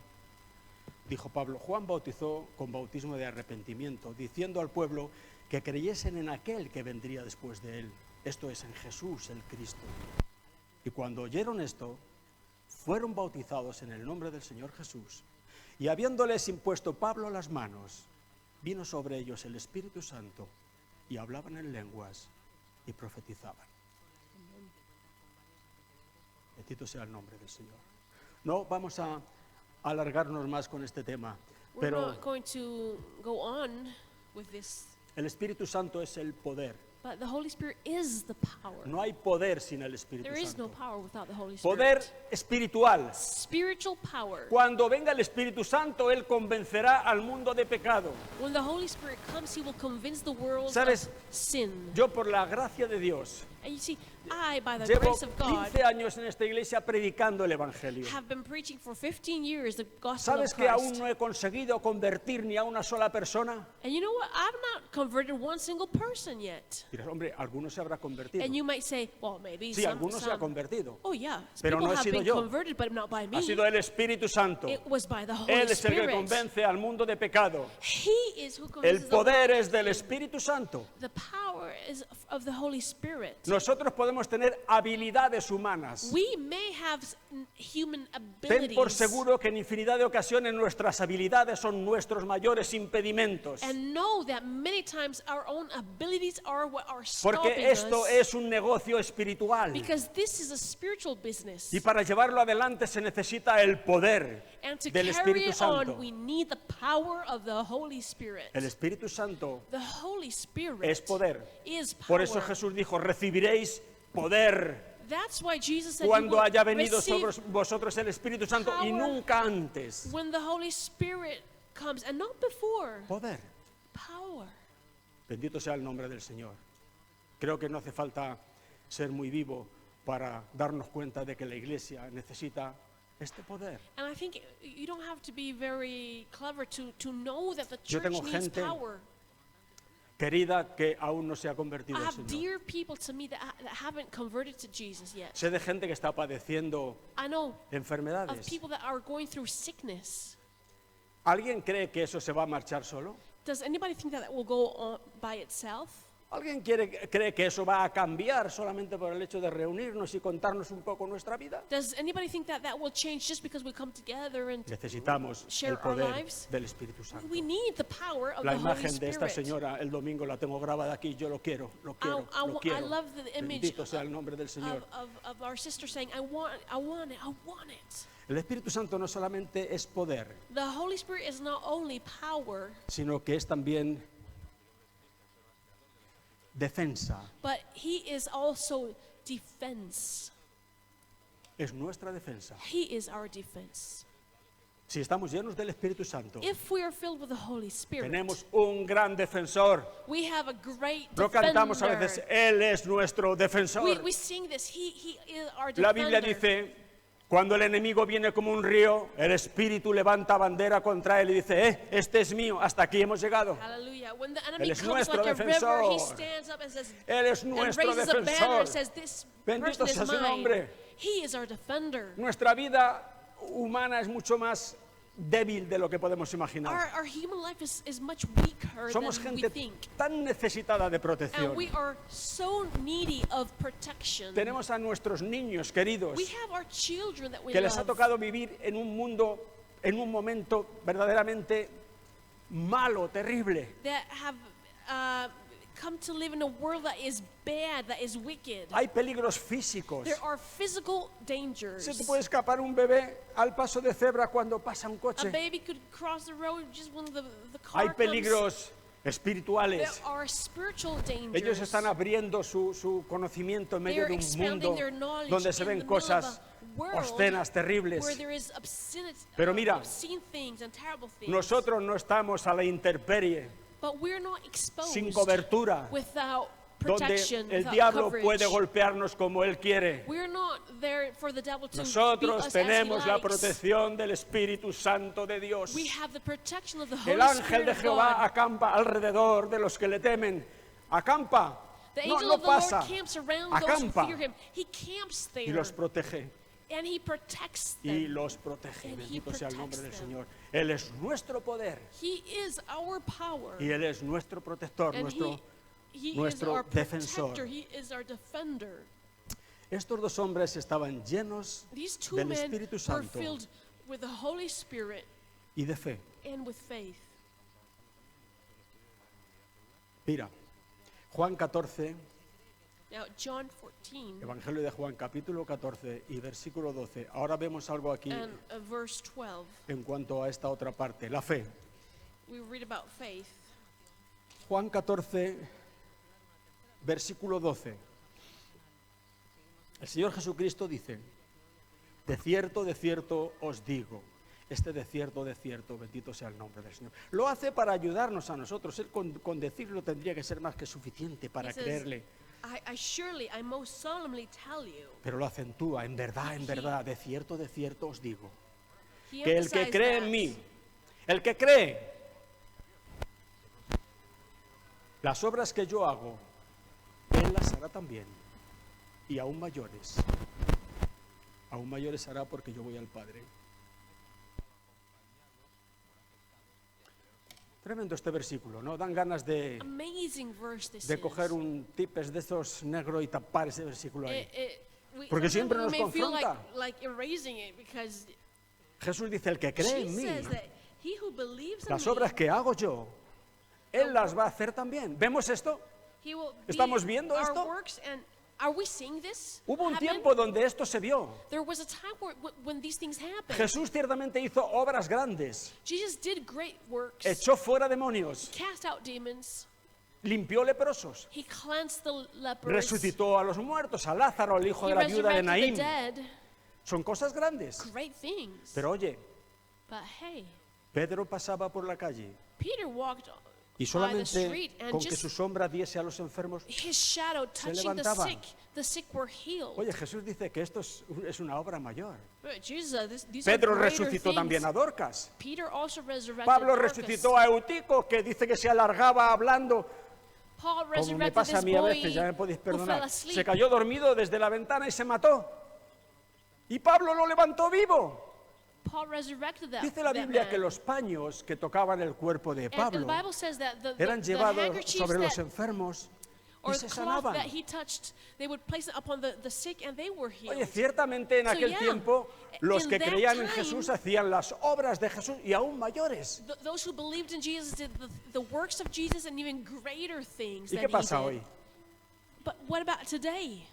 Dijo Pablo, Juan bautizó con bautismo de arrepentimiento, diciendo al pueblo que creyesen en aquel que vendría después de él, esto es, en Jesús el Cristo. Y cuando oyeron esto, fueron bautizados en el nombre del Señor Jesús. Y habiéndoles impuesto Pablo las manos, vino sobre ellos el Espíritu Santo, y hablaban en lenguas y profetizaban. Bendito sea el nombre del Señor. No vamos a alargarnos más con este tema, We're pero not going to go on with this, el Espíritu Santo es el poder. but the Holy Spirit is the power. No hay poder sin el Espíritu There is no Santo. power without the Holy Spirit. Poder espiritual. Spiritual power. Cuando venga el Espíritu Santo, Él convencerá al mundo de pecado. When the Holy Spirit comes, He will convince the world ¿Sabes? of sin. Yo, por la gracia de Dios, And you see, I, by the llevo grace of God, 15 años en esta iglesia predicando el Evangelio. have been preaching for 15 years the gospel ¿Sabes of que aún Christ. no he conseguido convertir ni a una sola persona? And you know what? I've not converted one single person yet. Dirás, hombre, alguno se habrá convertido. And you might say, well, maybe Sí, some. alguno se ha convertido. Oh yeah, Pero people no he have sido been yo. converted, but not by me. Ha sido el Espíritu Santo. It was by the Holy Él es el que Spirit. convence al mundo de pecado. He is who El convinces the poder world. es del Espíritu Santo. The power is of the Holy Spirit. Nosotros podemos tener habilidades humanas. We may have human Ten abilities. por seguro que en infinidad de ocasiones nuestras habilidades son nuestros mayores impedimentos. And know that many times our own abilities are what are Porque stopping esto us. es un negocio espiritual. Because this is a spiritual business. Y para llevarlo adelante se necesita el poder And to del carry Espíritu it Santo. on, we need the power of the Holy Spirit. El Espíritu Santo The Holy Spirit es poder. is power. Por eso Jesús dijo, recibiréis poder That's why Jesus said you cuando will haya venido receive sobre vosotros el Espíritu Santo y power nunca antes. when the Holy Spirit comes, and not before. Poder. Power. Bendito sea el nombre del Señor. Creo que no hace falta ser muy vivo para darnos cuenta de que la iglesia necesita este poder. And I think you don't have to be very clever to know that the Yo church tengo needs gente power. Querida, que aún no se ha convertido I al have Señor. dear people to me that haven't converted to Jesus yet. Sé de gente que está padeciendo I know of enfermedades. people that are going through sickness. ¿Alguien cree que eso se va a marchar solo? Does anybody think that will go on by itself? ¿Alguien cree que eso va a cambiar solamente por el hecho de reunirnos y contarnos un poco nuestra vida? Does anybody think that will change just because we come together and Necesitamos share el our poder lives? del Espíritu Santo. We need the power of La the Holy imagen de esta Spirit. señora el domingo la tengo grabada aquí. Yo lo quiero, lo quiero, lo I quiero. love the image Bendito sea el nombre del Señor. of our sister saying, I want it, I want it. El Espíritu Santo no solamente es poder, The Holy Spirit is not only power, sino que es también defensa. but He is also defense. Es nuestra defensa. He is our defense. Si estamos llenos del Espíritu Santo, If we are filled with the Holy Spirit, tenemos un gran defensor. we have a great Lo cantamos a veces, defender. Él es nuestro defensor. We sing this, He is our La defender. Biblia dice, cuando el enemigo viene como un río, el Espíritu levanta bandera contra él y dice, este es mío, hasta aquí hemos llegado. Hallelujah. When the enemy Él es comes nuestro like a river, He defensor. stands up and says, Él es and nuestro raises a banner defensor. and says, this Bendito person sea is su mine. nombre. He is our defender. Nuestra vida humana es mucho más débil de lo que podemos imaginar. Our human life is much weaker Somos than we gente think. tan necesitada de And protección. we are so needy of protection. Tenemos a nuestros niños queridos We have our children that we que les ha love. tocado vivir en un mundo, en un momento verdaderamente malo, terrible. That have come to live in a world that is bad, that is wicked. Hay peligros físicos. There are physical dangers. Se te puede escapar un bebé al paso de cebra cuando pasa un A coche. baby could cross the road just when the Hay car comes. peligros There espirituales. are spiritual dangers. Ellos están abriendo su conocimiento en They medio are de un expanding mundo their knowledge donde se in the ven middle of cosas a world obscenas, terribles. where there is Pero mira, obscene things and terrible things. Nosotros no estamos a la intemperie, But we're not exposed sin cobertura, without donde protection, el without diablo coverage. puede golpearnos como él quiere. We're not there for the devil to beat Nosotros us as he tenemos la likes. protección del Espíritu Santo de Dios. We have the protection of the Holy El ángel Spirit de of Jehová God. acampa alrededor de los que le temen. Acampa. The No, angel no of the Lord pasa. camps around those who Acampa. fear him. He camps Y there los protege. and he protects Y them. los protege. And he Bendito sea el nombre del protects them. Señor. Él es nuestro poder. He is our power. Y Él es nuestro protector, And nuestro. he is nuestro our defensor. protector. He is our defender. Estos dos hombres estaban llenos These two del men Espíritu were Santo filled with the Holy Spirit y de fe. and with faith. Mira, Juan 14, Now, John 14 Evangelio de Juan, capítulo 14 y versículo 12. Ahora vemos algo aquí and verse 12, en cuanto a esta otra parte, la fe. we read about faith. Juan 14, versículo 12. El Señor Jesucristo dice, de cierto os digo. Este de cierto, bendito sea el nombre del Señor. Lo hace para ayudarnos a nosotros. Él con decirlo tendría que ser más que suficiente para He says, creerle. I most solemnly tell you. Pero lo acentúa, en verdad, de cierto os digo. He Que el que emphasized cree en that. mí, el que cree, las obras que yo hago, él las hará también. Y aún mayores. Aún mayores hará porque yo voy al Padre. Tremendo este versículo, ¿no? Dan ganas de Amazing verse this coger is. un tipes de esos negro y tapar ese versículo ahí. Sometimes Porque siempre we nos may feel confronta. like erasing it because Jesús dice, el que cree en she mí, says that he who believes in las me, obras que hago yo, él las va a hacer también. ¿Vemos esto? he will ¿Estamos be viendo our esto? works. And are we seeing this Hubo un happen? tiempo donde esto se vio. There was a time when these things happened. Jesús ciertamente hizo obras grandes, Jesus did great works, echó fuera demonios, cast out demons, limpió leprosos, he cleansed the lepers, resucitó a los muertos, a Lázaro, el hijo he de la viuda de resurrected Naín. the dead. Son cosas grandes. Great things. Pero oye, But hey, Pedro pasaba por la calle Peter walked y by the solamente street and con que just su sombra diese a los enfermos. his shadow touching levantaban. the sick were healed. Oye, Jesús dice que esto es una obra mayor. But Jesus, these Pedro are greater resucitó things. también a Dorcas. Peter also resurrected Pablo Dorcas. resucitó a Eutico, que dice que se alargaba hablando. Paul Como me resurrected pasa a this mí a boy veces, ya me podéis who fell perdonar. asleep. Se cayó dormido desde la ventana y se mató. Y Pablo lo levantó vivo. Paul resurrected that, Dice la that Biblia man. que los paños que tocaban el cuerpo de And the Pablo Bible says that the eran llevados handkerchiefs sobre los that, enfermos or y the se cloth sanaban. that he touched, they would place it upon the sick and they were healed. Oye, ciertamente en So, aquel yeah, tiempo los in que that creían en time, Jesús hacían las obras de Jesús y aún mayores. Those who believed in Jesus did the works of Jesus and even greater things ¿Y than qué pasa he did. hoy? But what about today?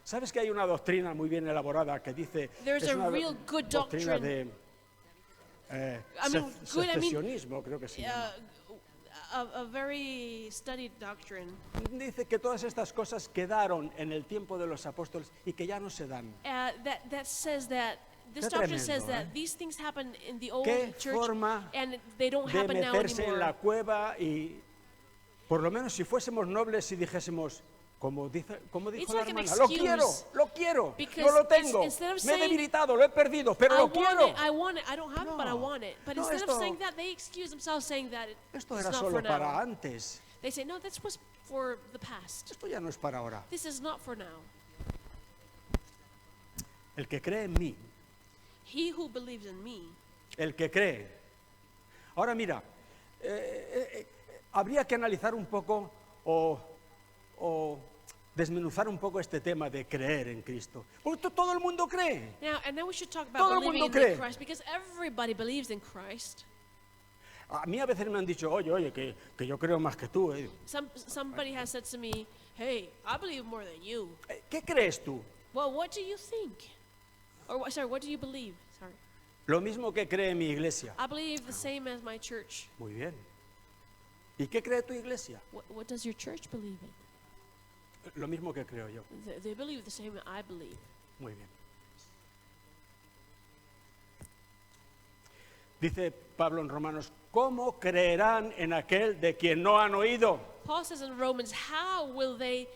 ¿Sabes que hay una doctrina muy bien elaborada que dice There's es a una real good doctrina doctrine. de good, I mean, secesionismo, creo que se llama? A very studied doctrine Dice que todas estas cosas quedaron en el tiempo de los apóstoles y que ya no se dan. that says that this Qué doctrine says tremendo, that these things happened in the old Qué church forma and they don't de happen now meterse en la anymore. cueva y por lo menos si fuésemos nobles y dijésemos, como dijo It's la like an hermana, lo excuse, quiero, because no lo tengo, instead of me he saying, debilitado, lo he perdido, pero I lo want quiero. it, I want it, I don't have it, but I No. want it. But No, instead of esto- saying that, they excuse themselves saying that Esto it's era not solo for para now. antes, They say, no, this was for the past. esto ya no es para ahora. This is not for now. El que cree en mí, He who believes in me, el que cree. Ahora mira, habría que analizar un poco o desmenuzar un poco este tema de creer en Cristo. Porque todo el mundo cree. now we should talk about Todo el believing mundo in cree. Christ because everybody believes in Christ. A mí a veces me han dicho, oye, que yo creo más que tú. Somebody has said to me, hey, I believe more than you. ¿Qué crees tú? Well, what do you think? Or, sorry, what do you believe? Sorry. Lo mismo que cree mi iglesia. I believe the same as my church. Muy bien. ¿Y qué cree tu iglesia? What does your church believe in? Lo mismo que creo yo. They believe the same that I believe. Muy bien. Dice Pablo en Romanos, ¿cómo creerán en aquel de quien no han oído? Paul says in Romans, how will they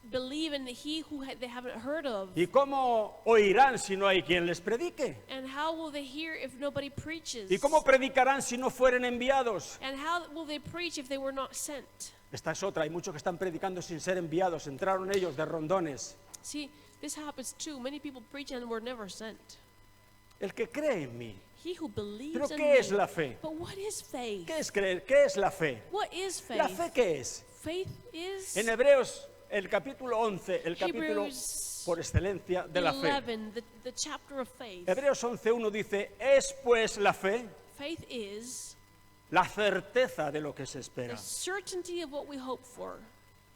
believe in he who they haven't heard of? ¿Y cómo oirán si no hay quien les predique? And how will they hear if nobody preaches? ¿Y cómo predicarán si no fueren enviados? And how will they preach if they were not sent? Esta es otra, hay muchos que están predicando sin ser enviados, entraron ellos de rondones. See, this happens too. Many people preach and were never sent. El que cree en mí. He who believes ¿Pero in qué es me. la fe? But what is faith? ¿Qué es creer? ¿Qué es la fe? What is faith? ¿La fe qué es? Faith is En Hebreos, el capítulo 11, el capítulo Hebrews por excelencia de la fe. 11, the chapter of faith. Hebreos 11:1 dice, es pues la fe Faith is la certeza de lo que se the espera. certainty of what we hope for.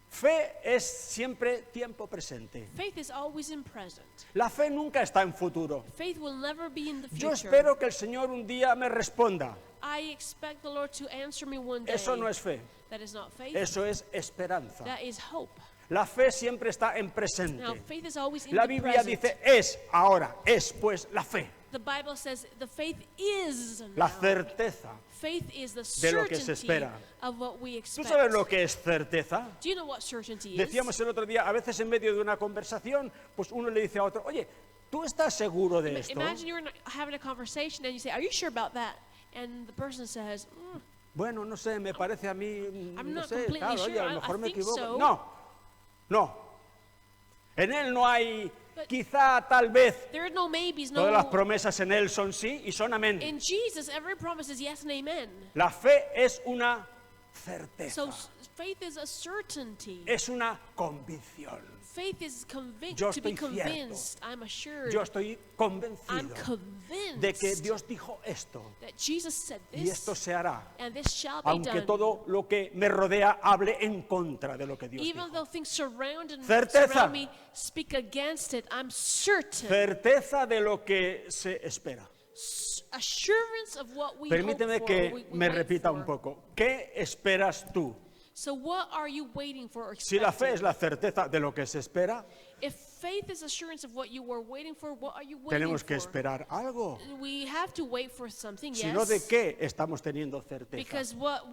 Fe es siempre tiempo presente. Faith is always in present. La fe nunca está en futuro. Faith will never be in the Yo future. espero que el Señor un día me responda. I expect the Lord to answer me one day. Eso no es fe, That is not faith. eso es esperanza. That is hope. La fe siempre está en Now, presente. faith is always in La the Biblia present. dice es ahora, es pues la fe, The Bible says the faith is la now. certeza. Faith is the de lo que se certainty espera. of what we ¿Tú expect. sabes lo que es certeza? Do you know what certainty is? Decíamos el otro día, a veces en medio de una conversación, pues uno le dice a otro, oye, ¿tú estás seguro de esto? Imagine you're having a conversation and you say, "Are you sure about that?" And the person says, Bueno, no sé, me parece a mí, I'm no not sé, completely claro, oye, sure. a lo I mejor me think equivoco. so. No. En él no hay, But- quizá, tal vez, There are no maybes, todas las no. promesas en él son sí y son amén. In Jesus, every promise is yes and amen. La fe es una certeza, So faith is a certainty. es una convicción. Faith is Yo to be estoy cierto. convinced. I'm assured. Yo estoy I'm convencido convinced de que Dios dijo esto that Jesus said y esto this, se hará. and this shall be Aunque done. todo lo que me rodea hable en contra de lo que Dios Even dijo. though things surround Certeza. me speak against it, I'm certain. Certeza de lo que se espera. Assurance of what we Permíteme hope for, que we me wait repita for. un poco. ¿Qué esperas tú? So what are you waiting for or Si la fe es expecting? la certeza de lo que se espera, If faith is assurance of what you were waiting for, what are you waiting tenemos que for? esperar algo. We have to wait for something, Si no, ¿de yes. qué estamos teniendo certeza? Because what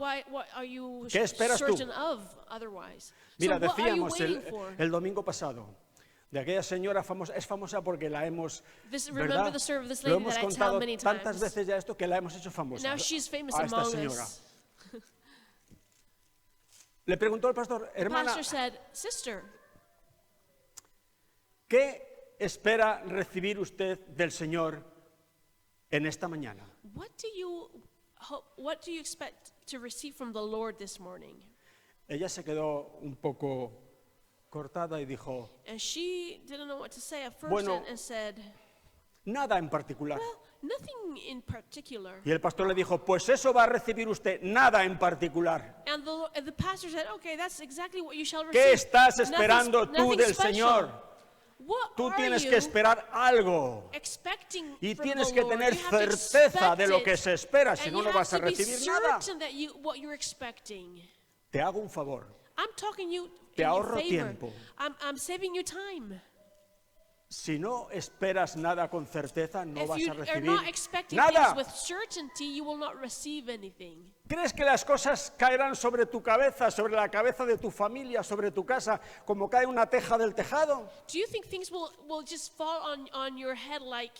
are you ¿Qué esperas tú? certain of otherwise? Mira, So what are you decíamos waiting for? el domingo pasado de aquella señora famosa, es famosa porque la hemos, Remember ¿verdad? the story of this Lo lady hemos that I tell contado many tantas times. veces ya esto que la hemos hecho famosa. Now she's famous a esta among señora. us. Le preguntó el pastor, The hermana, pastor said, "Sister, ¿qué espera recibir usted del Señor en esta mañana? what do you expect to receive from the Lord this morning?" Ella se quedó un poco cortada y dijo, And she didn't know what to say at first Bueno. and said, nada en particular. "Well, nothing in particular." Y el pastor le dijo, pues eso va a recibir usted, nada en particular. And the pastor said, "Okay, that's exactly what you shall receive." ¿Qué estás Nothing- esperando tú nothing del special. Señor? What Tú are tienes you que esperar algo. expecting Y from tienes the que Lord? tener You have to certeza expect de lo it. que se espera, si And no, you no have vas a to be recibir nada. certain that what you're expecting. Te hago un favor. I'm talking you Te in your ahorro favor. tiempo. I'm saving you time. Si no esperas nada con certeza, no If vas you a are recibir not expecting nada. things with certainty, you will not receive anything. ¿Crees que las cosas caerán sobre tu cabeza, sobre la cabeza de tu familia, sobre tu casa, como cae una teja del tejado? Do you think things will just fall on your head like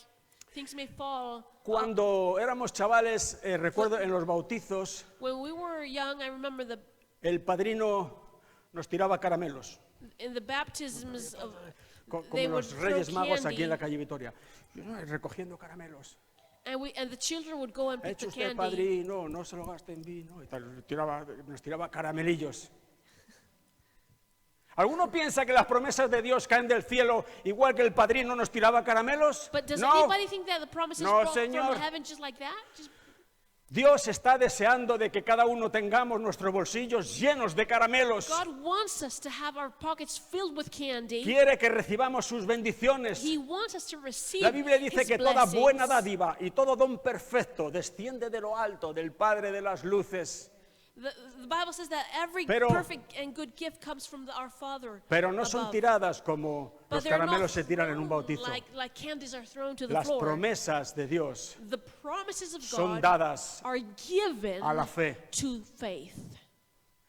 things may fall? Cuando éramos chavales, recuerdo en los bautizos, When we were young, I remember el padrino nos tiraba caramelos, in the baptisms of como they would los throw Reyes Magos aquí en la candy, calle Vitoria, recogiendo caramelos. and the children would go and ¿Ha pick hecho the usted, candy. padrino? No se lo gaste en vino. Y tal, nos tiraba caramelillos. ¿Alguno piensa que las promesas de Dios caen del cielo igual que el padrino nos tiraba caramelos? But does No. anybody think that the promises No, fall señor. from heaven just like that? Dios está deseando de que cada uno tengamos nuestros bolsillos llenos de caramelos. God wants us to have our pockets filled with candy. Quiere que recibamos sus bendiciones. He wants us to receive La Biblia dice His que toda blessings. buena dádiva y todo don perfecto desciende de lo alto, del Padre de las luces. The Bible says that every Pero- perfect and good gift comes from our Father. Pero no son above. tiradas como But los they're not caramelos se tiran en un thrown bautizo. like candies are thrown to the Las floor. promesas de Dios The promises of son God dadas are given a la fe. to faith.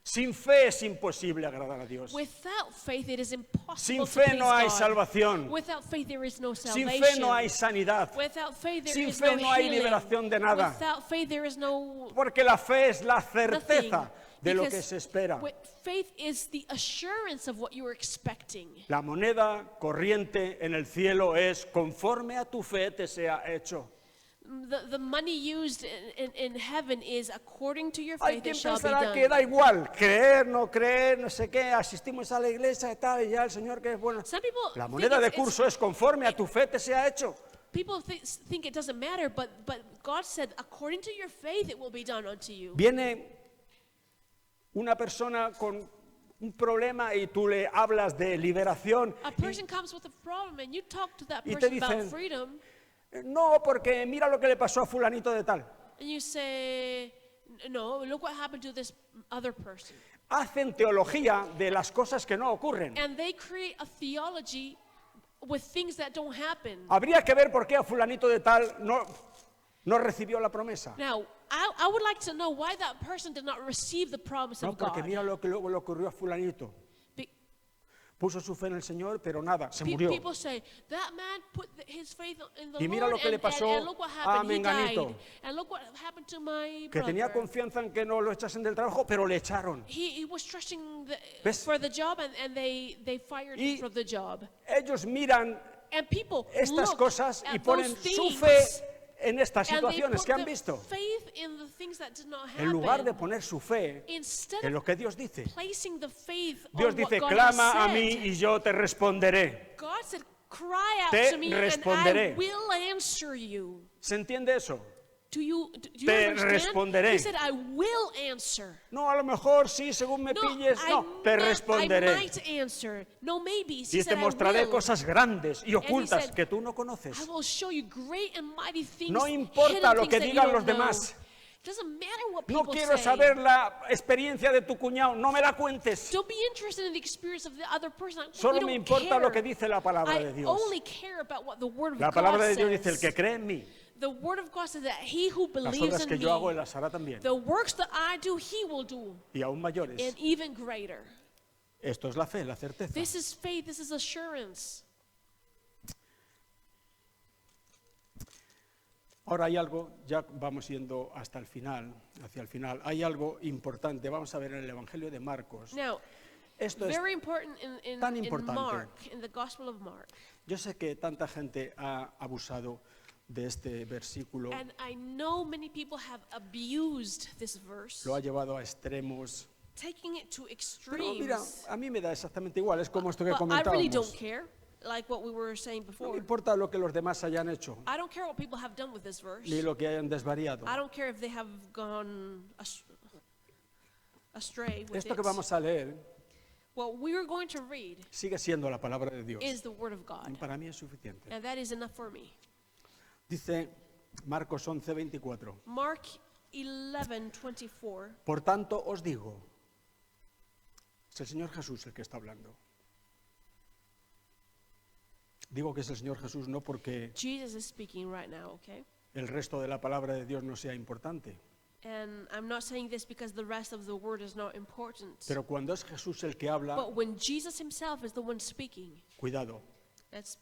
Sin fe es imposible agradar a Dios. Without faith, it is impossible Sin to fe please no hay God. salvación. Without faith, there is no Sin salvation. fe no hay sanidad. Without faith, there Sin is fe no no hay healing. liberación de nada. Without faith, there is no Porque la fe es la nothing. certeza de lo que Because se espera. faith is the assurance of what you are expecting. La moneda corriente en el cielo es conforme a tu fe te sea hecho. The money used in heaven is according to your Hay faith quien it shall be pensará que da done. igual, creer, no sé qué, asistimos a la iglesia y tal, y ya el Señor que es bueno. Some people La think moneda de it's- curso es conforme a tu fe te sea hecho. people think it doesn't matter, but God said, according to your faith, it will be done unto you. Viene una persona con un problema y tú le hablas de liberación. A person comes with a problem and you talk to that Y te person about dicen- freedom No, porque mira lo que le pasó a fulanito de tal. and you say, no, look what happened to this other person. Hacen teología de las cosas que no ocurren. And they create a theology with things that don't happen. Habría que ver por qué a fulanito de tal no recibió la promesa. Now, I would like to know why that person did not receive the promise No, of porque God. mira lo que luego le ocurrió a fulanito. Be- Puso su fe en el Señor, pero nada, se pe- murió. People say, that man put his faith in the Y mira Lord lo que le pasó and look what a happened, he Menganito. died. And look what happened to my Que tenía brother. confianza en que no lo echasen del trabajo, pero le echaron. He was trusting ¿Ves? for the job and they fired Y- him for the job. Ellos miran And people estas look cosas y at ponen those su things fe en estas and they situaciones put que han their visto. faith in the things that did not En lugar de happen. poner su fe Instead en of lo que Dios dice. placing the faith Dios on what dice, God clama has a mí said. y yo te responderé. God said, cry out Te to me responderé. and I will answer you. ¿Se entiende eso? Do you Te understand? responderé. He said, I will answer. No, a lo mejor sí, según me pilles. No, te I responderé. might answer. No, maybe. He Y te said, I mostraré will. cosas grandes y ocultas said, que tú no conoces. I will show you great and mighty things. No importa hidden lo things que that you digan don't los know. demás. It doesn't matter what No people quiero say. saber la experiencia de tu cuñado, no me la cuentes. Don't be interested in the experience of the other person. We Solo don't me importa care. lo que dice la palabra de I Dios. only care about what the word of La God palabra de Dios says. dice, el que cree en mí, The word of God says that he who las believes obras in que me, yo hago, él las hará también. the works that I do, he will do, Y aún mayores. and even greater. Esto es la fe, la certeza. This is faith. This is assurance. Ahora hay algo, ya vamos yendo hasta el final, hacia el final. Hay algo importante, vamos a ver en el Evangelio de Marcos. Now, Esto es, very important tan in importante. Mark, in the Gospel of Mark. yo sé que tanta gente ha abusado de este versículo, And I know many people have abused this verse, lo ha llevado a extremos. taking it to Pero mira, extremes. a mí me da exactamente igual, es como esto que But I really don't comentábamos. care, like what we were saying No me before. importa lo que los demás hayan hecho, I don't care what people have done with this verse. ni lo que hayan desvariado. I don't care if they have gone astray with Esto que it. vamos a leer What we are going to read sigue siendo la palabra de Dios. is the Word of God, Para mí es suficiente. and that is enough for me. Dice Marcos 11:24. Mark 11:24. Por tanto os digo, es el Señor Jesús el que está hablando. Digo que es el Señor Jesús no porque Jesus is speaking right now, okay? el resto de la palabra de Dios no sea importante, And I'm not saying this because the rest of the word is not important. pero cuando es Jesús el que habla, But when Jesus himself is the one speaking, cuidado. that's,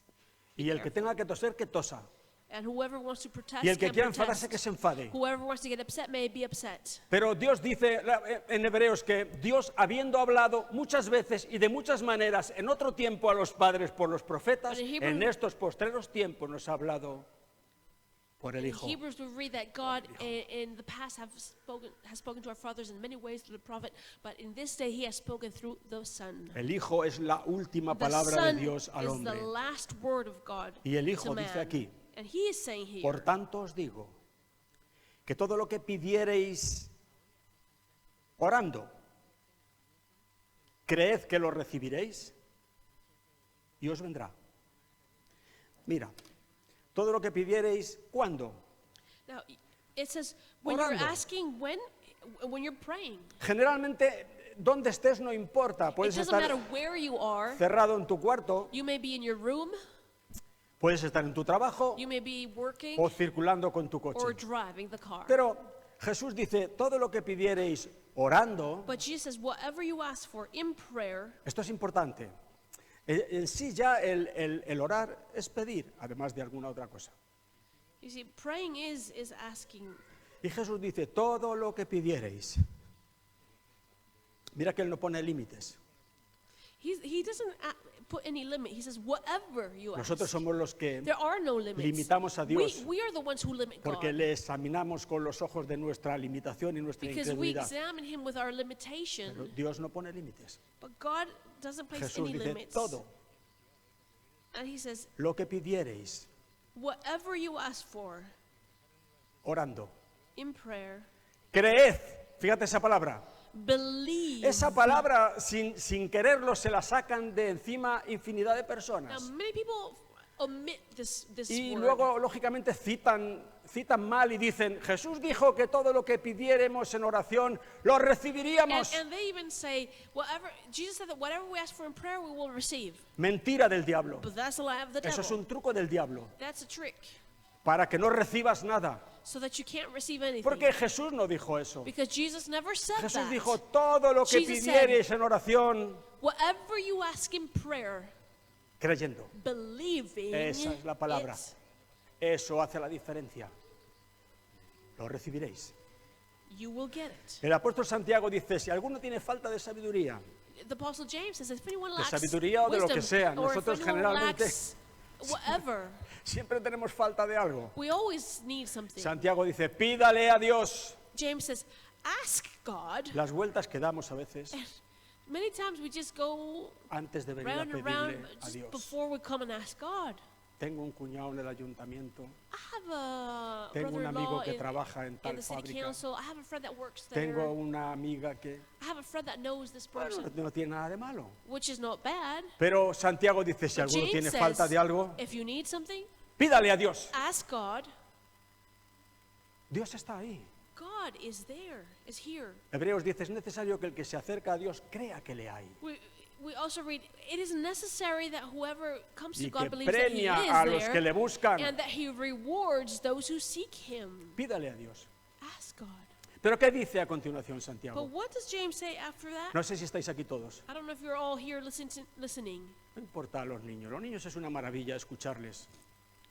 Y el que tenga que toser, que tosa. and whoever wants to protest Y el que can quiera enfadarse, protest. que se enfade. Whoever wants to get upset may be upset. Pero Dios dice en Hebreos que Dios, habiendo hablado muchas veces y de muchas maneras en otro tiempo a los padres por los profetas, But in Hebrew- en estos postreros tiempos nos ha hablado por el In Hijo. Hebrews we read that God in the past has spoken to our fathers in many ways through the prophet, but in this day he has spoken through the Son. El Hijo es la última The palabra de Son Dios al is hombre. the last word of God Y el Hijo to dice man. aquí, And he is saying here, por tanto os digo que todo lo que pidiereis orando, creed que lo recibiréis y os vendrá. Mira, todo lo que pidiereis, ¿cuándo? Now, it says when you're Orando. asking when you're praying. Generalmente, donde estés no importa. It Puedes doesn't estar matter where you are. cerrado en tu cuarto, You may be in your room, puedes estar en tu trabajo you may be working o circulando con tu or coche. driving the car. Pero Jesús dice, todo lo que pidiereis orando, But Jesus says, whatever you ask for in prayer, esto es importante. En sí ya el orar es pedir, además de alguna otra cosa. you see, praying is asking. Y Jesús dice, todo lo que pidiereis. Mira que Él no pone límites. He doesn't put any limit. He says, whatever you ask. Nosotros somos los que, There are no limits. limitamos a Dios. We are the ones who limit porque God. le examinamos con los ojos de nuestra limitación y nuestra Because we incredulidad. examine him with our Pero limitation. Dios no pone límites. But God doesn't place Jesús any dice, limits. todo And he says, lo que pidiereis whatever you ask for orando. in prayer, Creed, fíjate esa palabra. believe. Esa palabra, sin quererlo, se la sacan de encima infinidad de Now, personas. many people omit this Y word. luego, lógicamente, citan mal y dicen, Jesús dijo que todo lo que pidiéramos en oración lo recibiríamos. And they even say, Jesus said that whatever we ask for in prayer, we will receive. Mentira del diablo. But that's a lie of the Eso es devil. un truco del diablo, That's a trick. para que no recibas nada. So that you can't receive anything. Porque Jesús no dijo eso. Because Jesus never said Jesús that. dijo, todo lo que Jesus pidiereis en oración, Whatever you ask in prayer, creyendo. believing Esa es la palabra. it, Eso hace la diferencia. Lo recibiréis. you will get it. El apóstol Santiago dice, si alguno tiene falta de sabiduría, The Apostle James says, if anyone de lacks sabiduría o de lo que wisdom, sea, or if nosotros anyone generalmente lacks whatever, siempre tenemos falta de algo. we always need something. Santiago dice, pídale a Dios. James says, ask God. Las vueltas que damos a veces Many times we just go antes de venir a round and round pedirle a just Dios. before we come and ask God. Tengo un cuñado en el ayuntamiento, I have a tengo un amigo brother-in-law que trabaja en in tal the city fábrica, council. I have a friend that works there. tengo una amiga que, I have a friend that knows this bueno, person, no tiene nada de malo. which is not bad. Pero Santiago dice, si But alguno James tiene says, falta de algo, if you need something, pídale a Dios. ask God. Dios está ahí. God is there, is here. Hebreos dice, es necesario que el que se acerca a Dios crea que le hay. We also read, it is necessary that whoever comes to Y God que believes that He premia a is los que le there, buscan. and that He rewards those who seek Him. Pídale a Dios. Ask God. Pero ¿qué dice a continuación But Santiago? what does James say after that? No sé si estáis aquí todos. I don't know if you're all here listening. No importa a los niños. Los niños es una maravilla escucharles.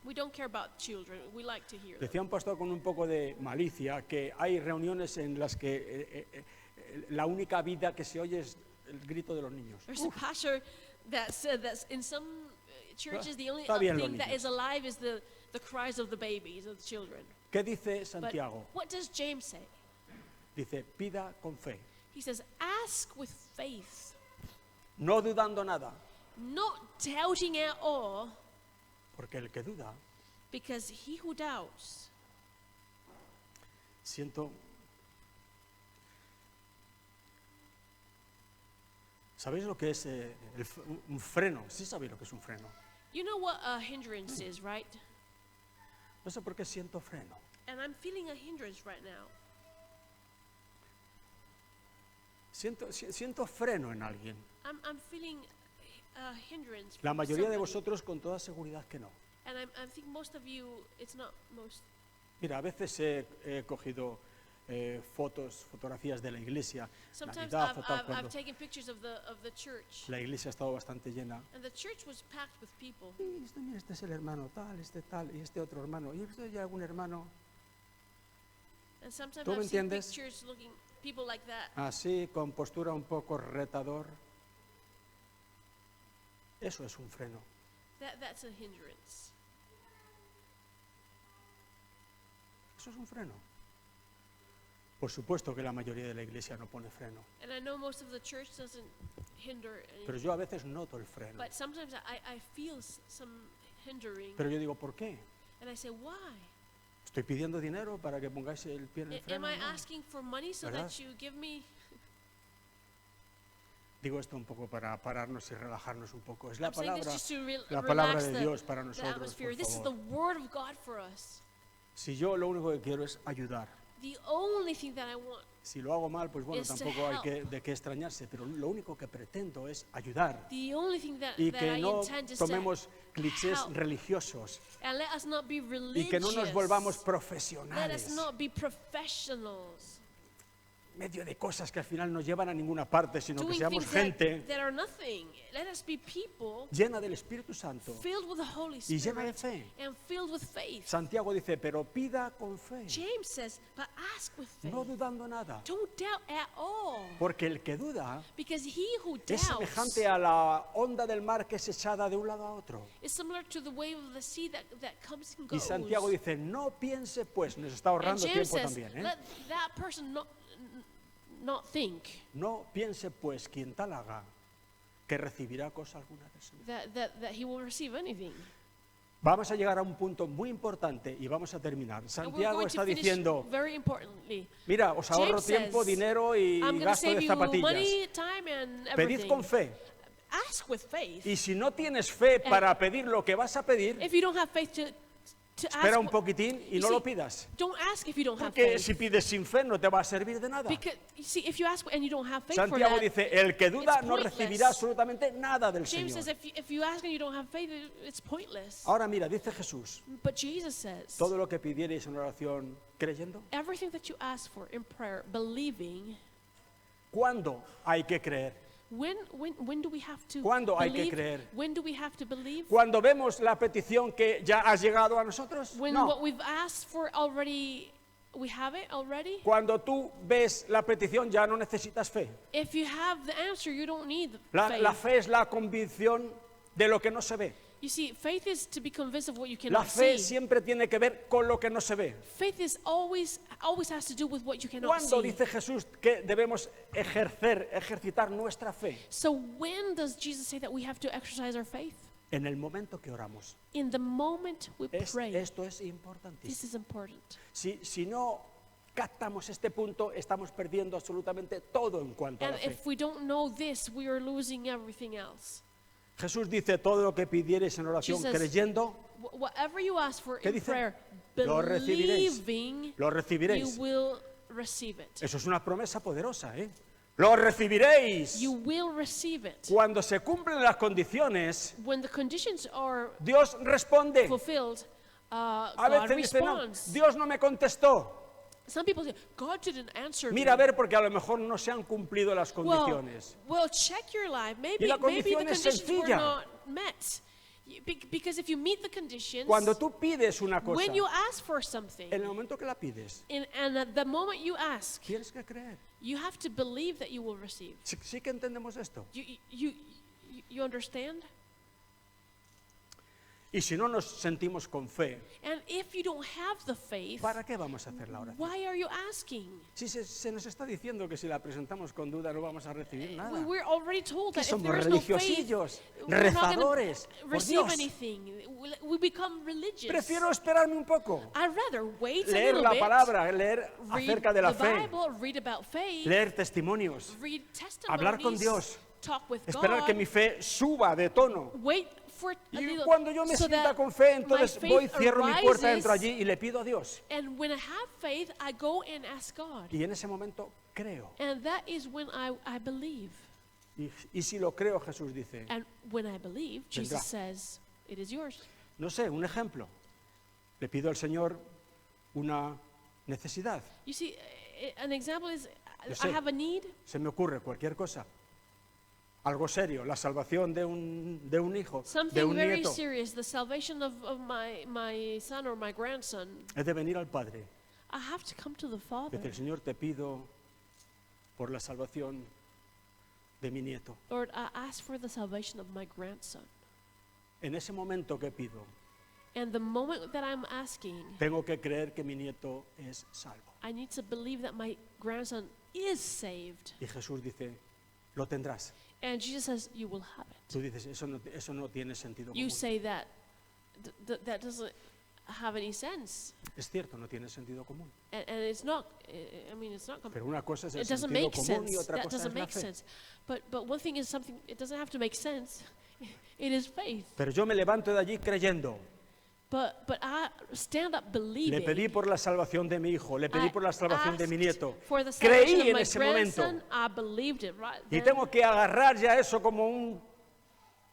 We don't care about children. We like to hear them. Decía un pastor con un poco de malicia que hay reuniones en las que la única vida que se oye es el grito de los niños. There's a pastor that said that in some churches the only Está bien los thing that niños. is alive is the cries of the babies, of the children. ¿Qué dice But Santiago? what does James say? Dice, pida con fe, He says, ask with faith, no dudando nada, not doubting at all, porque el que duda, because he who doubts, siento... ¿Sabéis lo que es un freno? Sí sabéis lo que es un freno. you know what a hindrance is, right? No sé por qué siento freno. And I'm feeling a hindrance right now. Siento freno en alguien. I'm feeling a hindrance. La from mayoría de somebody. vosotros con toda seguridad que no. And I think most of you, it's not most. Mira, a veces he cogido fotografías de la iglesia. Sometimes Navidad, o tal, I've cuando taken pictures of the church, la iglesia ha estado bastante llena. and the church was packed with people. Y mira, este es el hermano tal, y este otro hermano. Y este ya algún hermano And sometimes ¿Tú me I've seen entiendes? pictures looking people like that. así, con postura un poco retador. Eso es un freno. That's a hindrance. Eso es un freno. Por supuesto que la mayoría de la iglesia no pone freno, And I know most of the church doesn't hinder pero anything, yo a veces noto el freno. but sometimes I feel some hindering, Pero yo digo, ¿por qué? and I say, why? Estoy pidiendo dinero para que pongáis el pie en el Am freno. I No. asking for money so ¿Verdad? that you give me? Digo esto un poco para pararnos y relajarnos un poco. Es la I'm saying this palabra, just to la palabra relax de Dios para the nosotros, atmosphere. por This is the favor. word of God for us. Si yo lo único que quiero es ayudar. The only thing that I want. Si lo hago mal, pues bueno, Is to tampoco hay help. de qué extrañarse, pero lo único que pretendo es ayudar The only thing that y I que no intend is to tomemos clichés help. religiosos And let us not be y religious. que no nos volvamos Let us profesionales, not be professionals. medio de cosas que al final no llevan a ninguna parte, sino que Doing seamos things gente that are nothing. Let us be people llena del Espíritu Santo filled with the Holy y llena de Spirit fe. and filled with faith. Santiago dice, pero pida con fe, James says, but ask with faith. no dudando nada, Don't doubt at all. porque el que duda Because he who es doubts semejante a la onda del mar que es echada de un lado a otro. is similar to the wave of the sea that comes and Y goes. Santiago dice, no piense pues, nos está And ahorrando James tiempo says, también, let that person not think No piense pues quien tal haga que recibirá cosa alguna del Señor. that he will receive anything. Vamos a llegar a un punto muy importante y vamos a terminar. And we're Santiago going está to finish diciendo, very importantly. mira, os ahorro James tiempo, says, dinero y I'm going to gasto save de you zapatillas. money, time, and Pedid everything. con fe. Ask with faith. Y si no tienes fe para pedir lo que vas a pedir, If you don't have faith to espera ask, un poquitín y you no see, lo pidas. don't ask if you don't have Porque faith. si pides sin fe no te va a servir de nada. Because you see, if you ask and you don't have faith for Santiago that, dice, el que duda it's no pointless. recibirá absolutamente nada del James says Señor. if you ask and you don't have faith, it's pointless. Ahora mira, dice Jesús, But Jesus says, todo lo que pidierais en oración creyendo. everything that you ask for in prayer, believing. ¿Cuándo hay que creer? When do we have to ¿Cuándo hay que believe? creer? When do we have to believe? Cuando vemos la petición que ya ha llegado a nosotros. When No. what we've asked for already, we have it already? Cuando tú ves la petición ya no necesitas fe. If you have the answer, you don't need faith. La fe es la convicción de lo que no se ve. You see, faith is to be convinced of what you La cannot fe see. siempre tiene que ver con lo que no se ve. Faith is always has to do with what you cannot ¿Cuándo see. dice Jesús que debemos ejercitar nuestra fe? So when does Jesus say that we have to exercise our faith? En el momento que oramos. In the moment we pray. Esto es This importantísimo. is important. Si no captamos este punto, estamos perdiendo absolutamente todo en cuanto a And la fe. if we don't know this, we are losing everything else. Jesús dice, todo lo que pidiereis en oración Jesus, creyendo, Whatever you ask for ¿qué in dice? prayer, Lo recibiréis. believing, lo you recibiréis. will receive it. Eso es una promesa poderosa, ¿eh? Lo recibiréis. You will receive it. Cuando se cumplen las condiciones, When the conditions are Dios responde. fulfilled, A God veces dice, no, responds. Dios no me contestó. Some people say, God didn't answer Mira a me. ver, porque a lo mejor no se han cumplido las condiciones. Well, check your life. Y Maybe la the condición es conditions were sencilla. not met. Because if you meet the conditions, Cuando tú pides una cosa, when you ask for something, en el momento que la pides, and at the moment you ask, tienes que creer. you have to believe that you will receive. Sí que entendemos esto. You understand? Y si no nos sentimos con fe, And if you don't have the faith, ¿para qué vamos a hacer la oración? why are you asking? Si se nos está diciendo que si la presentamos con duda no vamos a recibir nada. We're already told Que that if somos there is no faith, religiosillos, we're not going rezadores. to Por receive Dios, anything. We become religious. prefiero esperarme un poco, I'd rather wait a leer little la bit, palabra, leer read acerca de la the fe, Bible, read about faith, leer testimonios, read testimonies, hablar con Dios, talk with esperar God, que mi fe suba de tono. wait for a Y little, cuando yo me so sienta that con fe, my entonces faith voy, cierro mi puerta, arises, entro allí y le pido a Dios. and when I have faith, I go and ask God. Y en ese momento creo. And that is when I believe. Y si lo creo, Jesús dice, And when I believe, Jesus Vendrá. says, it is yours. no sé, un ejemplo. Le pido al Señor una necesidad. You see, an example is, Yo I sé. have a need. Se me ocurre cualquier cosa. Algo serio, la salvación de un hijo, de Something un very nieto. serious, the salvation of my son or my grandson. Es de venir al Padre. I have to come to the Father. Dice, Señor, te pido por la salvación de mi nieto. Lord, I ask for the salvation of my grandson. En ese momento que pido, And the moment that I'm asking, tengo que creer que mi nieto es salvo. I need to believe that my grandson is saved. Y Jesús dice, lo tendrás. And Jesus says, you will have it. Tú dices, eso no tiene sentido You común. say that that doesn't have any sense. Es cierto, no tiene sentido común. And it's not, I mean, it's not, Pero una cosa es el it doesn't sentido make común y sense. otra That cosa es doesn't la make fe. sense. But one thing is something, it doesn't have to make sense. It is faith. Pero yo me levanto de allí creyendo. But I stand up believing. Le pedí por la salvación de mi hijo, le pedí I por la salvación de mi asked nieto. for the salvation Creí of en my ese momento. grandson. I believed it right Y then. tengo que agarrar ya eso como un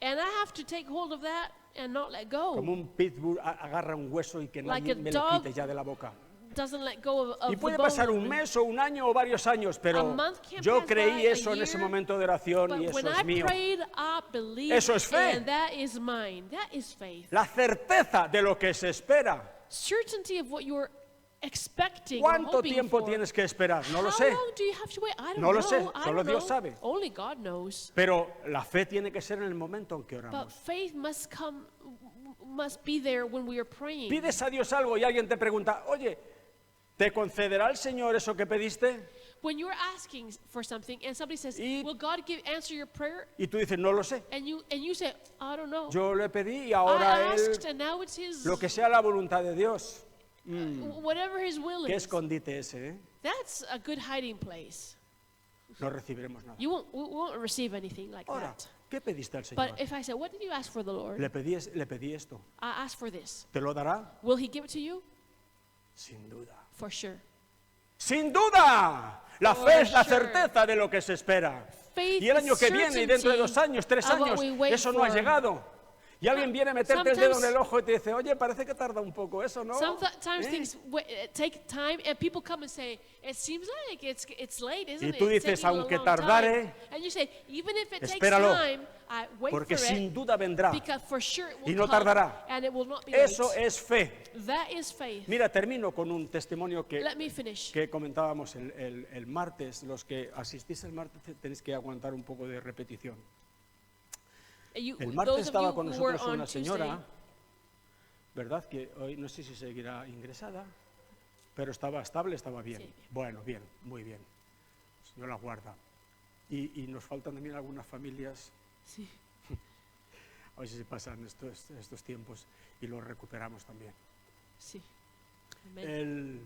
And I have to take hold of that and not let go. Como un pitbull agarra un hueso y que Like nadie a me lo dog quite ya de la boca. Doesn't let go of Y the puede pasar bone. un mes o un año o varios años, A pero month can't yo pass creí by, a eso en ese year, momento de oración But y eso when es I mío. prayed, I believed, Eso es fe. and that is mine. That is faith. La certeza de lo que se espera. Certainty of what you're expecting or ¿Cuánto hoping tiempo for. tienes que esperar? No lo How sé. long do you have to wait? I don't No lo know. sé, I solo don't Dios know. sabe. Only God knows. Pero la fe tiene que ser en el momento en que But oramos. faith must come, must be there when we are praying. Pides a Dios algo y alguien te pregunta, oye, ¿te concederá el Señor eso que pediste? When you're asking for something and somebody says, Y- "Will God answer your prayer?" Y tú dices, no lo sé. and you say, "I don't know." Yo le pedí y I ahora asked, Él, and now it's His. lo que sea la voluntad de Dios. Whatever His will Qué is. escondite ese, ¿eh? That's a good hiding place. No recibiremos nada. We won't receive anything like Ahora, that. ¿qué pediste al Señor? But if I say, "What did you ask for the Lord?" Le pedí esto. I asked for this. ¿Te lo dará? Will He give it to you? Sin duda. For sure. ¡Sin duda! La For fe es la sure. certeza de lo que se espera. Faith Y el año is que viene, y dentro de 2 años, 3 certainty of años, what we wait eso no ha for. llegado. Y alguien viene a meterte el dedo en Sometimes- el ojo y te dice, oye, parece que tarda un poco eso, ¿no? Sometimes ¿Eh? things take time, and people come and say, "It seems like it's late, isn't Y it? tú It's dices, taking a aunque long tardare, time." And you say, even if it takes espéralo, time, I wait Porque for sin it, duda vendrá. because for sure it will Y no come, tardará. and it will not be Eso late. es fe. That is faith. Mira, termino con un testimonio Let me finish. que comentábamos el martes. Los que asistís el martes tenéis que aguantar un poco de repetición. El martes Those of estaba you con who were nosotros on una señora, Tuesday, ¿verdad? Que hoy no sé si seguirá ingresada, pero estaba estable, estaba bien. Sí. Bueno, bien, muy bien. Señor la guarda. Y nos faltan también algunas familias, sí. a ver si se pasan estos tiempos y los recuperamos también. Sí. Amen. El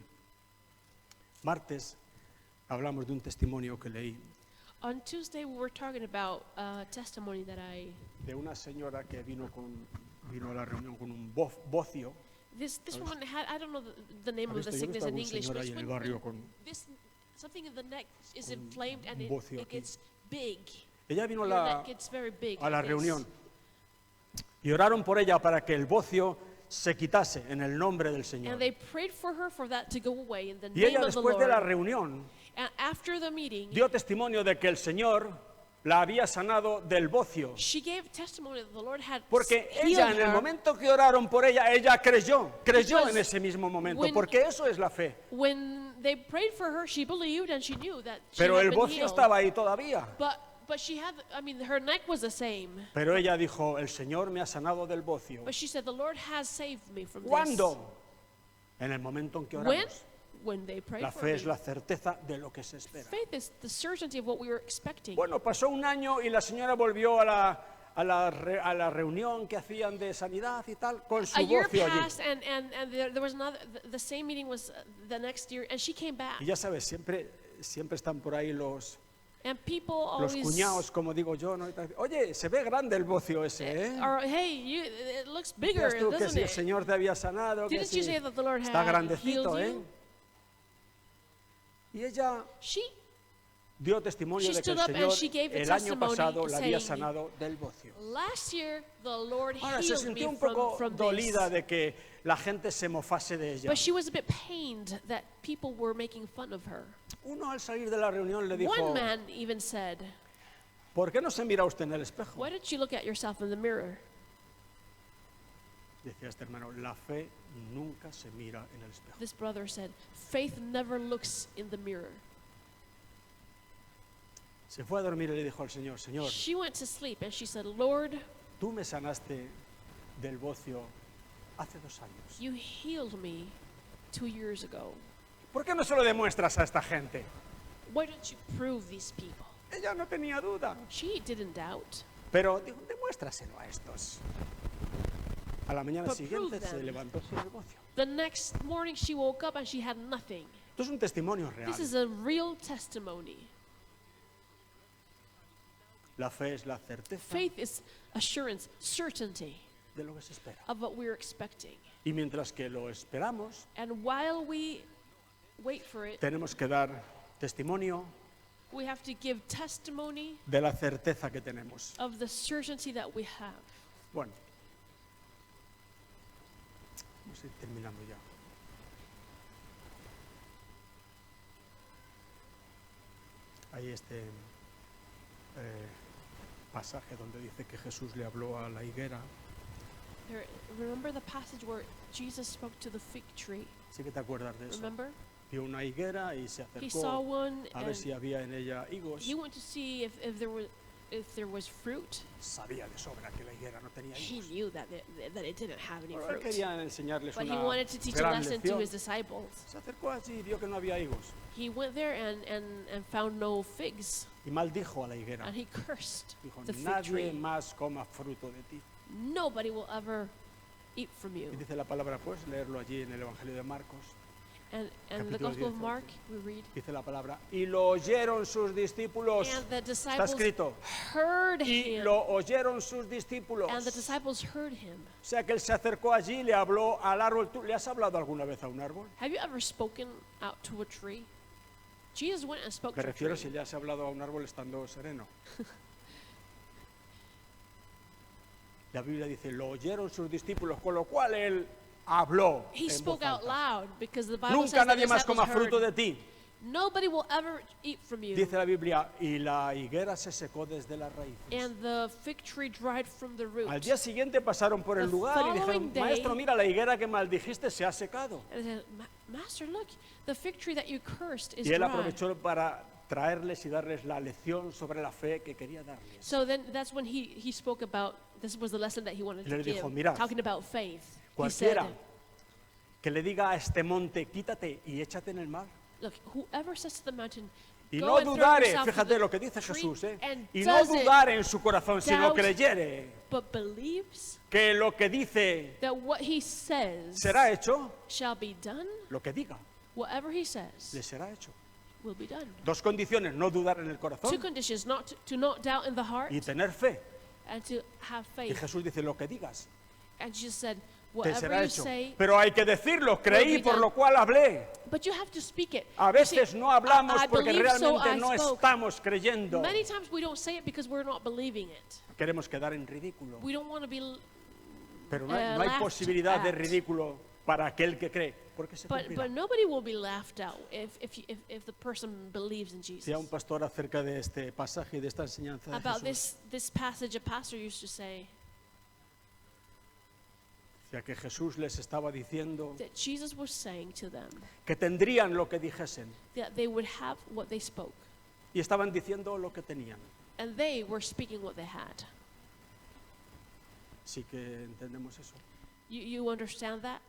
martes hablamos de un testimonio que leí On Tuesday, we were talking about a testimony that de una señora que vino a la reunión con un bocio. This woman had, I don't know the name ¿Has of the visto? Yo he sickness visto in algún English, señor but ahí it's en el when barrio con this, something in the neck is con inflamed and un bocio it aquí. gets big. Ella vino Your neck gets very big. a la like this. reunión y oraron por ella para que el bocio se quitase en el nombre del Señor. And they prayed for her for that to go away in the Y name ella of the después de la Lord. reunión And after the meeting, dio testimonio de que el Señor la había sanado del bocio. she gave testimony that the Lord had Porque healed ella, en el her. momento que oraron por ella, ella creyó Because en ese mismo momento, when- porque eso es la fe. When they prayed for her, she believed and she knew that she Pero had el been bocio healed. estaba ahí todavía. But she had, I mean, her neck was the same. Pero ella dijo, el Señor me ha sanado del bocio. But she said, "The Lord has saved me from ¿Cuándo? En el momento en que this." When? oramos. When they prayed La for fe me. es la certeza de lo que se espera. Faith is the certainty of what we were expecting. Bueno, pasó un año y la señora volvió a la reunión que hacían de sanidad y tal, con su A year bocio allí. passed, and there was another. The same meeting was the next year, and she came back. Y ya sabes, siempre están por ahí los And people los always, cuñados, como digo yo, ¿no? Y tal. Oye, se ve grande el bocio ese, ¿eh? or hey, it looks bigger, Decías tú que doesn't si el it? Señor te había sanado, que Didn't si you say that the Lord está had grandecito, healed ¿eh? you? Y ella She dio testimonio She de que el stood up and Señor she gave the el año testimony pasado la había saying, sanado del bocio. last year the Lord Ahora se healed sintió me un poco from dolida this. de que la gente se mofase de ella. But she was a bit pained that people were making fun of her. Uno al salir de la reunión le dijo, One man even said, ¿por qué no se mira usted en el espejo? "Why don't you look at yourself in the mirror?" Decía este hermano, la fe nunca se mira en el espejo. This brother said, "Faith never looks in the mirror." Se fue a dormir y le dijo al Señor, Señor, She went to sleep and she said, "Lord, tú me sanaste del bocio hace 2 años. you healed me 2 years ago. ¿Por qué no se lo demuestras a esta gente? Why don't you prove these people?" Ella no tenía duda, She didn't doubt. pero dijo, demuéstraselo a estos. A la mañana But siguiente prove se them. levantó sin negocio. The next morning she woke up and she had nothing. Esto es un testimonio real. This is a real testimony. La fe es la certeza Faith is assurance, certainty de lo que se espera. of what we're expecting. Y mientras que lo esperamos, And while we wait for it, tenemos que dar testimonio we have to give testimony de la certeza que tenemos. of the certainty that we have. Bueno, vamos a ir terminando ya. Hay este pasaje donde dice que Jesús le habló a la higuera. Remember the passage where Jesus spoke to the fig tree? ¿Sí que te acuerdas de eso? Remember? Vio una higuera y se He saw acercó one a ver and si había en ella higos. he went to see if there was fruit. Sabía de sobra que la higuera no tenía He higos. knew that it didn't have any Pero él fruit. quería enseñarles But he una wanted to teach a gran lesson to lección. his disciples. Se acercó allí y vio que no había higos. He went there and found no figs, Y maldijo a la higuera. and he cursed Dijo, the fig nadie tree. más coma fruto de ti. Nobody will ever eat from you. Y dice la palabra, pues, leerlo allí en el Evangelio de Marcos. And in the Capítulo Gospel of 10, Mark, we read, Dice la palabra, y lo oyeron sus discípulos. and the Está disciples escrito, heard y him. lo oyeron sus discípulos. And the disciples heard him. O sea que él se acercó allí y le habló al árbol. ¿Tú le has hablado alguna vez a un árbol? Have you ever spoken out to a tree? Jesus went and spoke Me to a refiero tree. si le has hablado a un árbol estando sereno. La Biblia dice, lo oyeron sus discípulos, con lo cual él habló. He en spoke voz out alta. loud because the Bible Nunca says the nadie más disciples coma fruto de heard. ti. Nobody will ever eat from you. Dice la Biblia, y la higuera se secó desde las raíces. And the fig tree dried from the root. Al día siguiente pasaron por el The lugar y dijeron, following day- maestro, mira, la higuera que maldijiste se ha secado. And they said, Master, look, the fig tree that you cursed is Y él dry. aprovechó para traerles y darles la lección sobre la fe que quería darles. So then that's when he spoke about, this was the lesson that he wanted Y to le give, dijo, "Mirad, talking about faith. He said, Cualquiera que le diga a este monte, quítate y échate en el mar. look, whoever says to the mountain, Y go no and throw dudare, yourself to fíjate the lo que dice tree, Jesús, and y no does it, dudare en su corazón, sino doubt, creyere but believes que lo que dice that what he says será hecho, shall be done, lo que diga whatever he says le será hecho. will be done. Dos condiciones, no dudar en el Two corazón conditions, to not doubt in the heart y tener fe. and to have Y faith. Jesús dice, lo que digas And Jesus said, te whatever será you hecho. say, Pero hay que decirlo, creí, be por done. lo cual hablé. but you have to speak it. A You see, veces no hablamos I porque believe, so realmente I no spoke. estamos creyendo. Many times we don't say it because we're not believing it. Queremos quedar en ridículo. We don't want to be, Pero no hay laughed posibilidad de at. ridículo para aquel que cree, porque se but cumplirá. nobody will be laughed out if the person believes in Jesus. Decía un pastor acerca de este pasaje y de esta enseñanza de About Jesús. this passage, a pastor used to say Decía que Jesús les estaba diciendo that Jesus was saying to them que tendrían lo que dijesen that they would have what they spoke, y estaban diciendo lo que tenían. and they were speaking what they had. Sí que entendemos eso. You understand that?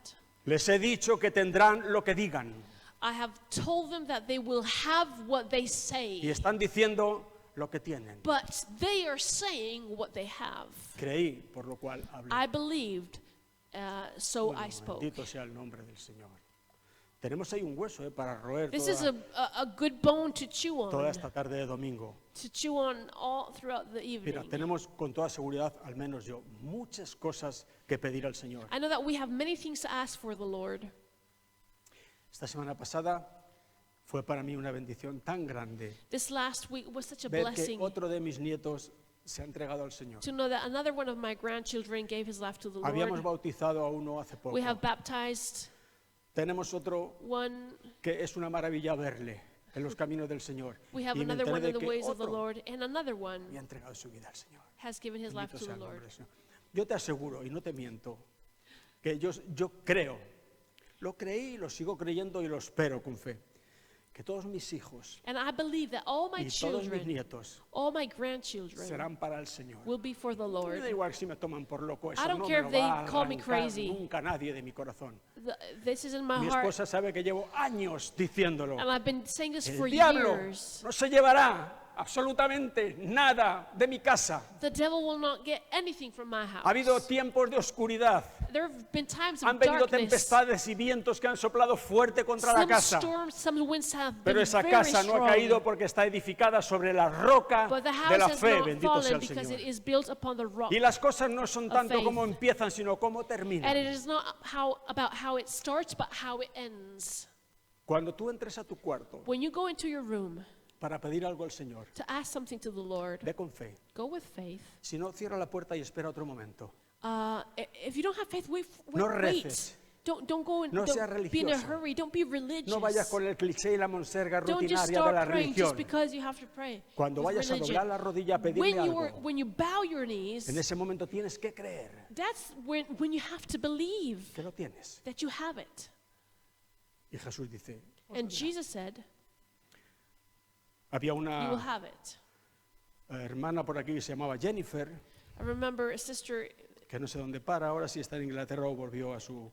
Les he dicho que tendrán lo que digan I have told them that they will have what they say, y están diciendo lo que tienen. but they are saying what they have. Creí, por lo cual hablé. I believed, so Bueno, I spoke. bendito sea el nombre del Señor. Tenemos ahí un hueso para roer This is toda, a good bone to chew toda on, esta tarde de domingo. all throughout the Mira, evening. tenemos con toda seguridad, al menos yo, muchas cosas que pedir al Señor. I know that we have many things to ask for the Lord. Esta semana pasada fue para mí una bendición tan grande This last week was such a ver que blessing otro de mis nietos se ha entregado al Señor. to know that another one of my grandchildren gave his life to the Habíamos Lord. bautizado a uno hace poco. We have baptized Tenemos otro one. que es una maravilla verle en los caminos del Señor. We have Y me another enteré one de in the que ways of the otro Lord, and another one había entregado su vida al Señor. has given his life Bendito to sea the el nombre Lord. del Señor. Yo te aseguro, y no te miento, que yo creo, lo creí, lo sigo creyendo y lo espero con fe, que todos mis hijos And I believe that all my y todos mis children, nietos all my grandchildren serán para el Señor. will be for the Me da Lord. igual si me toman por loco, eso I don't no care me if lo they va a call me arrancar crazy. nunca nadie de mi corazón. This is in my Mi heart, esposa sabe que llevo años diciéndolo. and I've been saying this El for diablo years. no se llevará absolutamente nada de mi casa. The devil will not get anything from my house. Ha habido tiempos de oscuridad. There have been times Han of venido darkness. tempestades y vientos que han soplado fuerte contra la Some casa. storms, some winds have been Pero esa very casa no ha strong. caído porque está edificada sobre la roca But the de house la has fe, not bendito sea fallen el because it Señor. is built upon the rock. Y las cosas no son tanto faith. como empiezan, sino como And terminan. it is not about how it starts, but how it ends. Cuando tú entres a tu cuarto When you go into your room para pedir algo al Señor, to ask something to the Lord, ve con fe. go with faith. Si no, cierra la puerta y espera otro momento. If you don't have faith, wait. No reces. Don't go and No seas don't be in a religioso. hurry. Don't be religious. No vayas con el cliché y la monserga Don't just rutinaria de la start praying just religión. because you have to pray. Cuando with vayas a religion. doblar la rodilla a pedirle algo, When you bow your knees, en ese momento tienes que creer that's when you have to believe que lo tienes. that you have it. Y Jesús dice, And Jesus said, había you will una have it. hermana por aquí que se llamaba Jennifer, I remember a sister, que no sé dónde para, ahora sí está en Inglaterra o volvió a su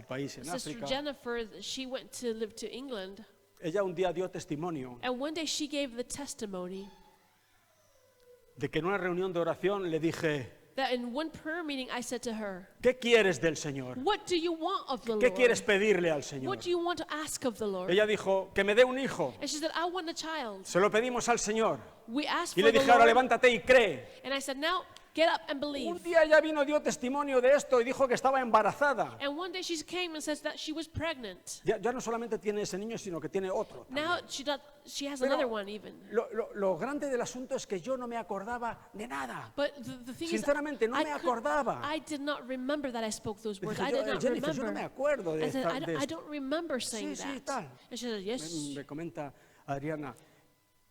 país en Sister África. Jennifer, she went to live to England. Ella un día dio testimonio And one day she gave the testimony de que en una reunión de oración le dije, that in one prayer meeting I said to her, ¿qué quieres del Señor? what do you want of the ¿Qué Lord? quieres pedirle al Señor? What do you want to ask of the Lord? Ella dijo, que me dé un hijo. And she said, I want a child. Se lo pedimos al Señor. We asked Y for le the dije, ahora Lord. levántate y cree. And I said, now get up and Un believe. día ella vino, dio testimonio de esto y dijo que estaba embarazada. And one day she came and says that she was pregnant. Ya no solamente tiene ese niño, sino que tiene otro. Now también. she has Pero another one even. Lo grande del asunto es que yo no me acordaba de nada. But the thing is, Sinceramente, no me acordaba. I did not remember that I spoke those Le words. dije, I did not Jennifer, yo no remember. me acuerdo de I said, esta- de I esto. don't remember saying Sí, sí, that. tal. And she said, yes. Me comenta Adriana,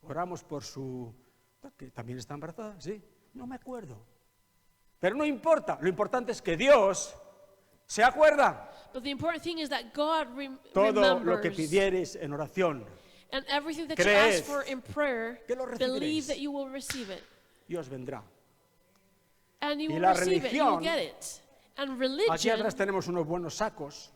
oramos por su... que también está embarazada, sí, no me acuerdo. Pero no importa, lo importante es que Dios se acuerda. But the important thing is that God Todo lo que remembers. pidiereis en oración, And everything that you Creed ask for in prayer, que lo believe recibiréis. that you will receive it. Dios vendrá. And you Y will la receive it, you will religión- get it. And Aquí religion, atrás tenemos unos buenos sacos.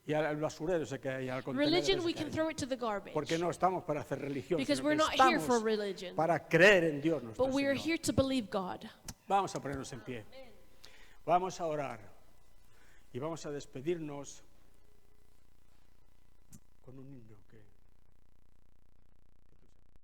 Y al basurero ese que hay, al contenedor religion ese we que can hay. throw it to the garbage. Porque no estamos para hacer religión, Because sino we're que not here estamos for religion. para creer en Dios nuestro But we are Señor. here to believe God. Vamos a ponernos en pie. Vamos a orar. Y vamos a despedirnos con un himno.